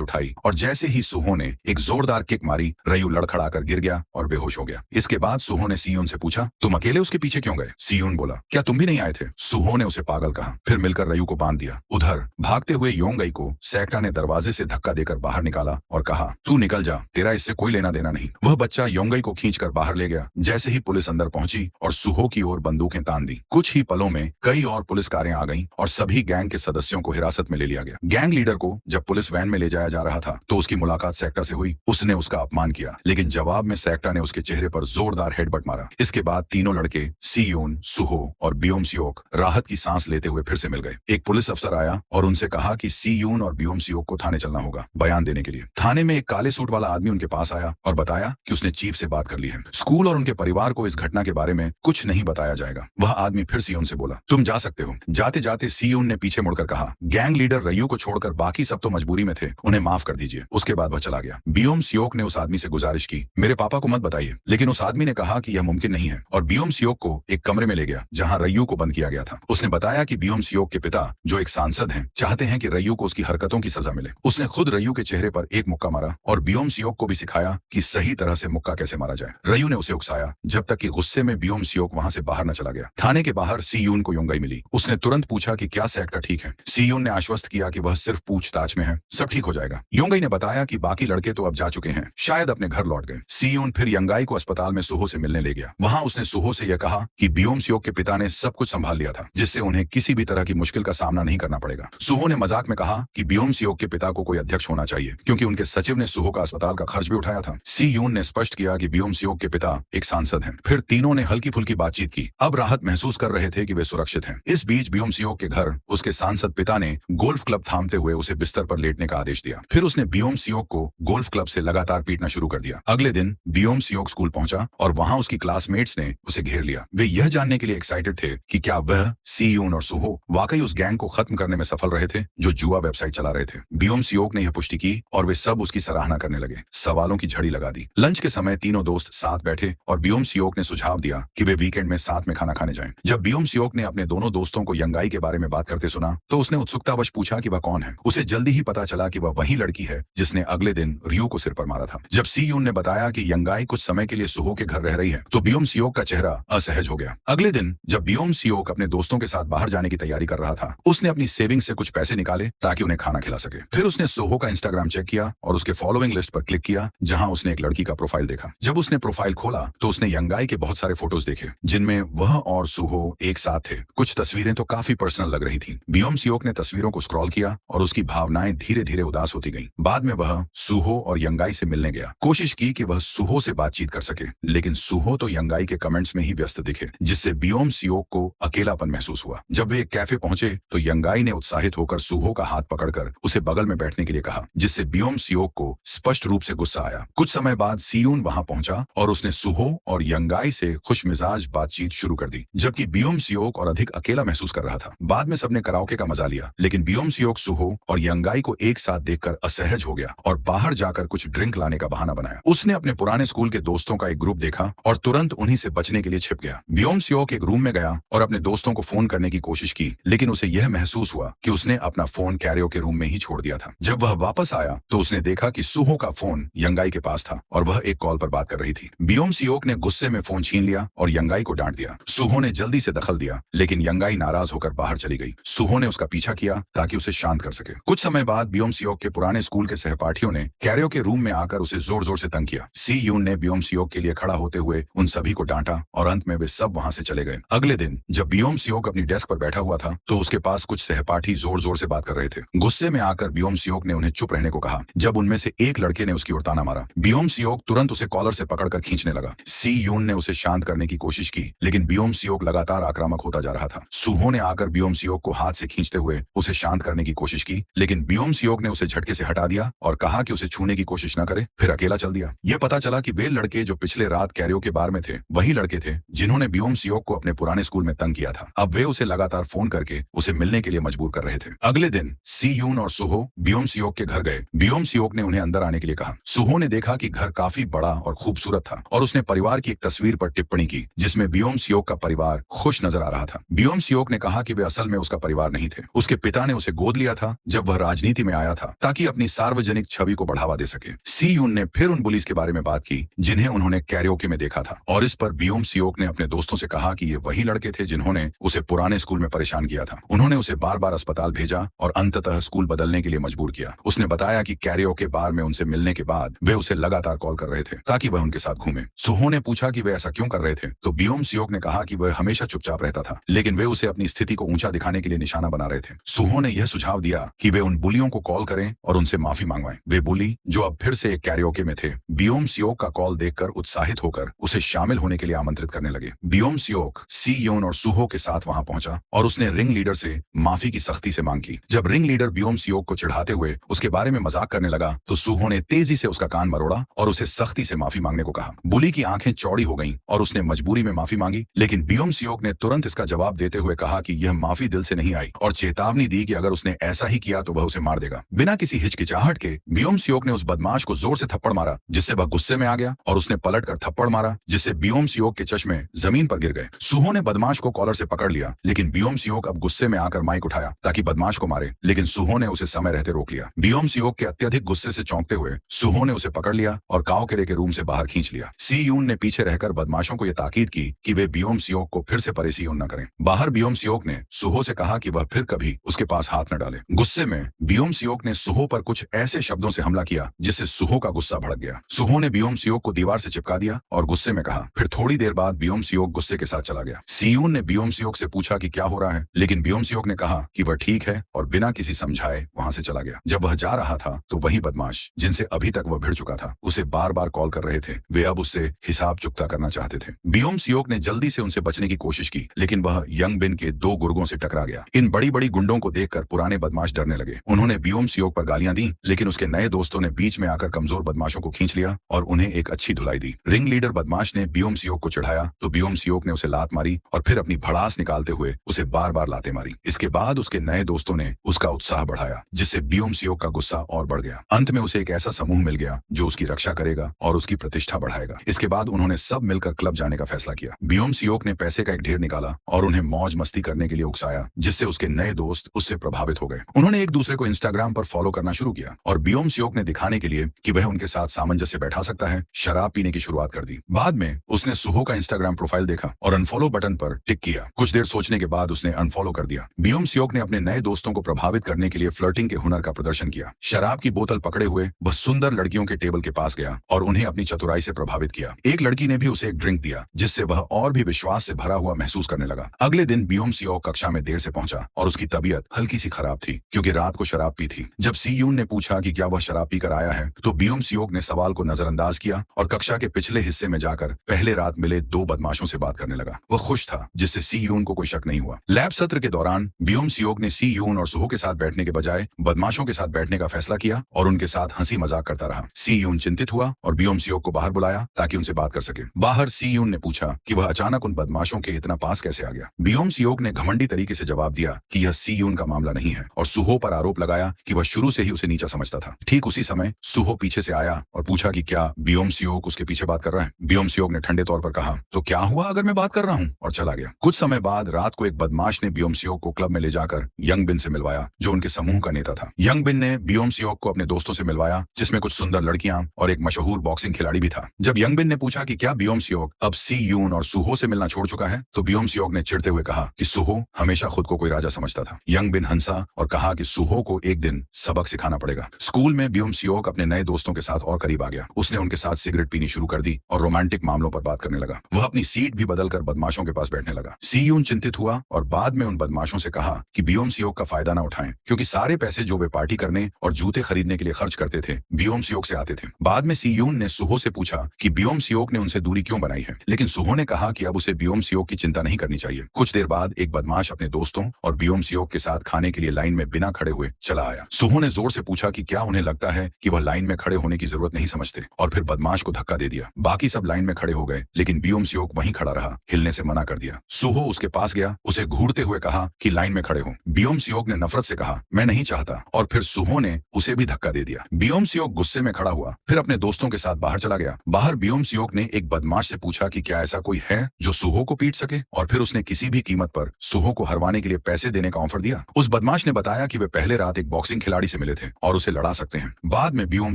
उठाई और जैसे ही सुहो ने एक जोरदार किक मारी, रय्यू लड़खड़ाकर गिर गया और बेहोश हो गया। इसके बाद सुहो ने सी यून से पूछा, तुम अकेले उसके पीछे क्यों गए? सी यून बोला, क्या तुम भी नहीं आए थे? सुहो ने उसे पागल कहा, फिर मिलकर रय्यू को बांध दिया। उधर भागते हुए योंगई को सेक्टा ने दरवाजे से धक्का देकर बाहर निकाला और कहा, तू निकल जा, तेरा इससे कोई लेना देना नहीं। वह बच्चा योंगई को खींचकर बाहर ले गया। जैसे ही पुलिस अंदर पहुंची और सुहो की ओर बंदूकें तान दी, कुछ ही पलों में कई और पुलिस कारें आ गईं और सभी गैंग के सदस्यों को हिरासत में ले लिया गया। गैंग लीडर को जब पुलिस वैन में ले जाया जा रहा था तो उसकी मुलाकात सेक्टा से हुई। उसने उसका अपमान किया, लेकिन जवाब में सेक्टा ने उसके चेहरे पर जोरदार हेडबट मारा। इसके बाद तीनों लड़के सी यून, सुहो और बियोम सियोक राहत की सांस लेते हुए फिर से मिल गए। एक पुलिस अफसर आया और उनसे कहा कि सी यून और बियोम सियोक को थाने चलना होगा बयान देने के लिए। थाने में एक काले सूट वाला आदमी उनके पास आया और बताया कि उसने चीफ से बात कर ली है। स्कूल और उनके परिवार को इस घटना के बारे में कुछ नहीं बताया जाएगा। वह आदमी फिर सी यून से बोला, तुम जा सकते हो। जाते जाते सी यून ने पीछे मुड़कर कहा, गैंग लीडर रय्यू को छोड़कर बाकी सब तो मजबूरी में थे, उन्हें माफ कर दीजिए। उसके बाद वह चला गया। बियोम सियोक ने उस आदमी से गुजारिश की, मेरे पापा को मत बताइए, लेकिन उस आदमी ने कहा कि यह मुमकिन नहीं है और बियोम सियोक को एक कमरे में ले गया जहां रय्यू को बंद किया गया था। उसने बताया कि बियोम सियोक के पिता, जो एक सांसद हैं, चाहते हैं कि रय्यू को उसकी हरकतों की सजा मिले। उसने खुद रय्यू के चेहरे पर एक मुक्का मारा और बियोम सियोक को भी सिखाया कि सही तरह से मुक्का कैसे मारा जाए। रय्यू ने उसे उकसाया जब तक कि गुस्से में बियोम सियोक वहां से बाहर न चला गया। थाने के बाहर सी यून को योंगई मिली। उसने तुरंत पूछा कि क्या सेक्टा ठीक है। सी यून ने आश्वस्त किया कि वह सिर्फ पूछताछ में है, सब ठीक हो जाएगा। योंगई ने बताया कि बाकी लड़के तो अब जा चुके हैं, शायद अपने घर लौट गए। सी यून फिर यंगाई को अस्पताल में सुहो से मिलने ले गया। वहां उसने सुहो से यह कहा कि बियोम सियोक के पिता ने सब कुछ संभाल लिया था, जिससे उन्हें किसी भी तरह की मुश्किल का सामना नहीं करना पड़ेगा। सुहो ने मजाक में कहा कि बियोम सियोक के पिता को कोई अध्यक्ष होना चाहिए, क्योंकि उनके सचिव ने सुहो का अस्पताल का खर्च भी उठाया था। सी यून ने स्पष्ट किया कि बियोम सियोक के पिता एक सांसद हैं। फिर तीनों ने हल्की फुल्की बातचीत की। अब राहत महसूस कर रहे थे कि वे सुरक्षित हैं। इस बीच बियोम सियोक के घर उसके सांसद पिता ने गोल्फ क्लब थामते हुए उसे बिस्तर पर लेटने का आदेश दिया। फिर उसने बियोम सियोक को गोल्फ क्लब से लगातार पीटना शुरू कर दिया। अगले दिन बियोम सियोक स्कूल पहुंचा और वहां उसकी क्लासमेट्स ने उसे घेर लिया। वे यह जानने के लिए एक्साइटेड थे कि क्या वह, सी यून और सुहो वाकई उस गैंग को खत्म करने में सफल रहे थे जो जुआ वेबसाइट चला रहे थे। बियोम सियोक ने यह पुष्टि की और वे सब उसकी सराहना करने लगे। सवालों की झड़ी लगा दी। लंच के समय तीनों दोस्त साथ बैठे और बियोम सियोक ने सुझाव दिया कि वे वीकेंड में साथ में खाना खाने जाएं। जब बियोम सियोक ने अपने दोनों दोस्तों को यंगाई के बारे में बात करते सुना तो उसने उत्सुकतावश पूछा कि वह कौन है। उसे जल्दी ही पता चला कि वह वही लड़की है जिसने अगले दिन रियो को सिर पर मारा था। जब सी यून ने बताया कि यंगाई कुछ समय के लिए सुहो के घर रह रही है तो बियोम सियोक का चेहरा असहज हो गया। अगले दिन जब बियोम सियोक अपने दोस्तों के साथ बाहर जाने की तैयारी कर रहा था, उसने अपनी सेविंग से कुछ पैसे निकाले ताकि उन्हें खाना खिला सके। फिर उसने सुहो का इंस्टाग्राम चेक किया और उसके फॉलोइंग लिस्ट पर क्लिक किया, जहां उसने एक लड़की का प्रोफाइल देखा। जब उसने प्रोफाइल खोला तो उसने यंगाई के बहुत सारे फोटोज देखे जिनमें वह और सुहो एक साथ थे। कुछ तस्वीरें तो काफी पर्सनल लग रही थीं। बियोम सियोक ने तस्वीरों को स्क्रॉल किया और उसकी भावनाएं धीरे धीरे उदास होती गईं। बाद में वह सुहो और यंगाई से मिलने गया। कोशिश की कि वह सुहो से बातचीत कर सके, लेकिन सुहो तो यंगाई के कमेंट्स में ही व्यस्त दिखे, जिससे बियोम सियोक को अकेलापन महसूस हुआ। जब वे एक कैफे पहुंचे तो यंगाई ने उत्साहित होकर सुहो का हाथ पकड़कर उसे बगल में बैठने के लिए कहा, जिससे बियोम सियोक को स्पष्ट रूप से गुस्सा आया। कुछ समय बाद सीयून वहां पहुंचा और उसने सुहो और यंगाई से खुशमिजाज बातचीत शुरू कर दी, जबकि बियोम सियोक और अधिक अकेला महसूस कर रहा था। बाद में सबने कराओके का मजा लिया, लेकिन बियोम सियोक सुहो और यंगाई को एक साथ देखकर असहज हो गया और बाहर जाकर कुछ ड्रिंक लाने का बहाना बनाया। उसने अपने पुराने स्कूल के दोस्तों का एक ग्रुप देखा और तुरंत उन्हीं से बचने के लिए छिप गया। बियोम सियोक एक रूम में गया और अपने दोस्तों को फोन करने की कोशिश की, लेकिन उसे यह महसूस हुआ कि उसने अपना फोन कैरियोके रूम में ही छोड़ दिया था। जब वह वापस आया तो उसने देखा कि सुहो का फोन यंगाई के पास था और वह एक कॉल पर बात कर रही थी। बियोम सियोक ने गुस्से में फोन छीन लिया और यंगाई को डांट दिया। सुहो ने जल्दी से दखल दिया, लेकिन यंगाई नाराज होकर बाहर चली गई। सुहो ने उसका पीछा किया ताकि उसे शांत कर सके। कुछ समय बाद बियोम सियोक के पुराने स्कूल के सहपाठियों ने कैरियोके रूम में आकर उसे जोर जोर से तंग किया। सी यून ने बियोम सियोक के लिए खड़ा होते हुए उन सभी को डांटा और अंत में वे सब वहां से चले गए। अगले दिन जब बियोम सियोक अपनी डेस्क पर बैठा हुआ था तो उसके पास कुछ सहपाठी जोर जोर से बात कर रहे थे। गुस्से में आकर बियोम सियोक ने उन्हें चुप रहने को कहा। जब उनमें से एक लड़के ने उसकी ओर ताना मारा, बियोम सियोक तुरंत उसे कॉलर से पकड़कर खींचने लगा। सी यून ने उसे शांत करने की कोशिश की, लेकिन बियोम सियोक लगातार आक्रामक होता जा रहा था। सुहो ने आकर बियोम सियोक को हाथ से खींचते हुए उसे शांत करने की कोशिश की, लेकिन बियोम सियोक ने उसे झटके से हटा दिया और कहा कि उसे छूने की कोशिश न करे, फिर अकेला चल दिया। यह पता चला कि वे लड़के जो पिछले रात कैरियोके बार में थे थे वही लड़के थे जिन्होंने बियोम सियोक को अपने पुराने स्कूल में तंग किया था। अब वे उसे लगातार फोन करके उसे मिलने के लिए मजबूर कर रहे थे। अगले दिन सी यून और सुहो बियोम सियोक के घर गए। बियोम सियोक ने उन्हें अंदर आने के लिए कहा। सुहो ने देखा कि घर काफी बड़ा और खूबसूरत था और उसने परिवार की एक तस्वीर पर टिप्पणी की जिसमें बियोम सियोक का परिवार खुश नजर आ रहा था। बियोम सियोक ने कहा कि वे असल में उसका परिवार नहीं थे। उसके पिता ने उसे गोद लिया था जब वह राजनीति में आया था ताकि अपनी सार्वजनिक छवि को बढ़ावा दे सके। सी यून ने फिर उन बुलीज के बारे में बात की जिन्हें उन्होंने कैरियोके में देखा था और इस पर बियोम सियोक ने अपने दोस्तों से कहा कि ये वही लड़के थे जिन्होंने उसे पुराने स्कूल में परेशान किया था। उन्होंने उसे बार बार अस्पताल भेजा और अंततः स्कूल बदलने के लिए मजबूर किया। उसने बताया कि कैरियोके बार में उनसे मिलने के बाद वे उसे लगातार कॉल कर रहे थे ताकि वह उनके साथ घूमे। सुहो ने पूछा कि वे ऐसा क्यों कर रहे थे तो बियोम सियोक ने कहा कि वह हमेशा चुपचाप रहता था लेकिन वे उसे अपनी स्थिति को ऊंचा दिखाने के लिए निशाना बना रहे थे। सुहो ने यह सुझाव दिया कि वे उन बुलियों को कॉल करें और उनसे माफी मांगवाएं। वे बुली जो अब फिर से एक कैरियोके में थे बियोम सियोक का कॉल देखकर उत्साहित होकर उसे शामिल होने के लिए आमंत्रित करने लगे। बियोम सियोक सी यून और सुहो के साथ वहां पहुंचा और उसने रिंग लीडर से माफी की सख्ती से मांग की। जब रिंग लीडर बियोम सियोक को चिढ़ाते हुए उसके बारे में मजाक करने लगा तो सुहो ने तेजी से उसका कान मरोड़ा और उसे सख्ती से माफी मांगने को कहा। बुली की आंखें चौड़ी हो गईं और उसने मजबूरी में माफी मांगी लेकिन बियोम सियोक ने तुरंत इसका जवाब देते हुए कहा कि यह माफी दिल से नहीं आई और चेतावनी दी कि अगर उसने ऐसा ही किया तो वह उसे मार देगा। बिना किसी हिचकिचाहट के बियोम सियोक ने उस बदमाश को जोर से थप्पड़ मारा जिससे वह गुस्से में आ गया और उसने पलटकर थप्पड़ मारा जिससे बियोम सियोक के चश्मे जमीन पर गिर गए। सुहो ने बदमाश को कॉलर से पकड़ लिया लेकिन बियोम सियोक अब गुस्से में आकर माइक उठाया ताकि बदमाश को मारे लेकिन सुहो ने उसे समय रहते रोक लिया। बियोम सियोक के अत्यधिक गुस्से से चौंकते हुए सुहो ने उसे पकड़ लिया और काओकेरे के रूम से बाहर खींच लिया। सी यून ने पीछे रहकर बदमाशों को यह ताकीद की कि वे बियोम सियोक को फिर से परेशान न करें। बाहर बियोम सियोक ने सुहो से कहा कि वह फिर कभी उसके पास हाथ न डाले। गुस्से में बियोम सियोक ने सुहो पर कुछ ऐसे शब्दों से हमला किया जिससे सुहो का गुस्सा भड़क गया। सुहो ने बियोम सियोक को दीवार से चिपका दिया और गुस्से में कहा। फिर थोड़ी देर बाद बियोम सियोक गुस्से के साथ चला गया। सीयून ने बियोम सियोक से पूछा कि क्या हो रहा है लेकिन बियोम सियोक ने कहा कि वह ठीक है और बिना किसी समझाए वहां से चला गया। जब वह जा रहा था तो वही बदमाश जिनसे अभी तक वह भिड़ चुका था उसे बार बार कॉल कर रहे थे। वे अब उससे हिसाब चुकता करना चाहते थे। बियोम सियोक ने जल्दी से उनसे बचने की कोशिश की लेकिन वह यंग बिन के 2 गुर्गों से टकरा गया। इन बड़ी बड़ी गुंडों को देखकर पुराने बदमाश डरने लगे। उन्होंने बियोम सियोक पर गालियां दी लेकिन उसके नए दोस्तों ने बीच में आकर कमजोर बदमाशों को खींच लिया और उन्हें एक अच्छी धुलाई दी। रिंग लीडर बदमाश ने बियोम सियोक को चढ़ाया तो बियोम सियोक ने उसे लात मारी और फिर अपनी भड़ास निकालते हुए उसे बार बार लाते मारी। इसके बाद उसके नए दोस्तों ने उसका उत्साह बढ़ाया जिससे बियोम सियोक का गुस्सा और बढ़ गया। अंत में उसे एक ऐसा समूह मिल गया जो उसकी रक्षा करेगा और उसकी प्रतिष्ठा बढ़ाएगा। इसके बाद उन्होंने सब मिलकर क्लब जाने का फैसला किया। बियोम सियोक ने पैसे का एक ढेर निकाला और उन्हें मौज मस्ती करने के लिए उकसाया जिससे उसके नए दोस्त उससे प्रभावित हो गए। उन्होंने एक दूसरे को इंस्टाग्राम पर फॉलो करना शुरू किया और बियोम सियोक ने दिखाने के लिए कि वह उनके साथ सामंजस्य बैठा सकता है शराब पीने की शुरुआत कर दी। बाद में उसने सुहो का इंस्टाग्राम प्रोफाइल देखा और अनफॉलो बटन पर टिक किया। कुछ देर सोचने के बाद उसने अनफॉलो कर दिया। बियोम सियोक ने अपने नए दोस्तों को प्रभावित करने के लिए फ्लर्टिंग के हुनर का प्रदर्शन किया। शराब की बोतल पकड़े हुए वह सुंदर लड़कियों के टेबल के पास गया और उन्हें अपनी चतुराई से प्रभावित किया। एक लड़की ने भी उसे एक ड्रिंक दिया जिससे वह और भी विश्वास से भरा हुआ महसूस करने लगा। अगले दिन बियोम सियोक कक्षा में देर से पहुंचा और उसकी तबीयत हल्की सी खराब थी क्योंकि रात को शराब पी थी। जब सीयून ने पूछा कि क्या वह शराब पीकर आया है तो बियोम सियोक ने सवाल को नजरअंदाज किया और कक्षा के पिछले हिस्से में जाकर पहले रात मिले 2 बदमाशों से बात करने लगा। वह खुश था जिससे सीयून को कोई शक नहीं हुआ। लैब सत्र के दौरान बियोम सियोक ने सीयून और सुहो के साथ बैठने के बजाय बदमाशों के साथ बैठने का फैसला किया और उनके साथ हंसी मजाक करता रहा। सीयून चिंतित हुआ और बियोम सियोक को बाहर बुलाया ताकि उनसे बात कर सके। बाहर सीयून ने पूछा कि वह अचानक उन बदमाशों के इतना पास कैसे आ गया। बियोम सियोक ने घमंडी तरीके से जवाब दिया कि यह सीयून का मामला नहीं है और सुहो पर आरोप लगाया कि वह शुरू से ही उसे नीचा समझता था। ठीक उसी समय सुहो पीछे से आया और पूछा कि क्या बियोम सियोक उसके पीछे बात कर रहा है। बियोम सियोक ने ठंडे तौर पर कहा तो क्या हुआ अगर मैं बात कर रहा हूँ और चला गया। कुछ समय बाद रात को एक बदमाश ने बियोम सियोक को क्लब में ले जाकर यंग बिन से मिलवाया जो उनके समूह का नेता था। यंग बिन ने बियोम सियोक को अपने दोस्तों से मिलवाया जिसमें कुछ सुंदर लड़कियां और एक मशहूर बॉक्सिंग खिलाड़ी भी था। जब यंग बिन ने पूछा कि क्या बियोम सियोक अब सीयून और सुहो से मिलना छोड़ चुका है तो बियोम सियोक ने चिढ़ते हुए कहा कि सुहो हमेशा खुद को कोई राजा समझता था। यंग बिन हंसा और कहा कि सुहो को एक दिन सबक सिखाना पड़ेगा। स्कूल में बियोम सियोक अपने नए दोस्तों के साथ और करीब आ गया। उसने उनके साथ सिगरेट पीनी शुरू कर दी और रोमांटिक मामलों पर बात करने लगा। वह अपनी सीट भी बदलकर बदमाशों के पास बैठने लगा। सीयून चिंतित हुआ और बाद में उन बदमाशों से कहा कि बियोम सियोक का फायदा न उठाएं क्योंकि सारे पैसे जो वे पार्टी करने और जूते खरीदने के लिए खर्च करते थे बियोम सियोक से आते थे। बाद में सीयून ने सुहो से पूछा कि बियोम सियोक ने उनसे दूरी क्यों बनाई है लेकिन सुहो ने कहा कि अब उसे बियोम सियोक की चिंता नहीं करनी चाहिए। कुछ देर बाद एक बदमाश अपने दोस्तों और बियोम सियोक के साथ खाने के लिए लाइन में बिना खड़े हुए चला आया। सुहो ने जोर से पूछा कि क्या उन्हें लगता है कि वह लाइन में खड़े होने की जरूरत नहीं समझते और फिर बदमाश को धक्का दे दिया। बाकी सब लाइन में खड़े हो हो गए, लेकिन बियोम सियोक वहीं खड़ा रहा, हिलने से मना कर दिया। सुहो उसके पास गया, उसे घूरते हुए कहा कि लाइन में खड़े हो। बियोम सियोक ने नफरत से कहा मैं नहीं चाहता, और फिर सुहो ने उसे भी धक्का दे दिया। बियोम सियोक गुस्से में खड़ा हुआ, फिर अपने दोस्तों के साथ बाहर चला गया। बाहर बियोम सियोक ने एक बदमाश से पूछा कि क्या ऐसा कोई है जो सुहो को पीट सके, और फिर उसने किसी भी कीमत पर सुहो को हरवाने के लिए पैसे देने का ऑफर दिया। उस बदमाश ने बताया कि वे पहले रात एक बॉक्सिंग खिलाड़ी से मिले थे और उसे लड़ा सकते हैं। बाद में बियोम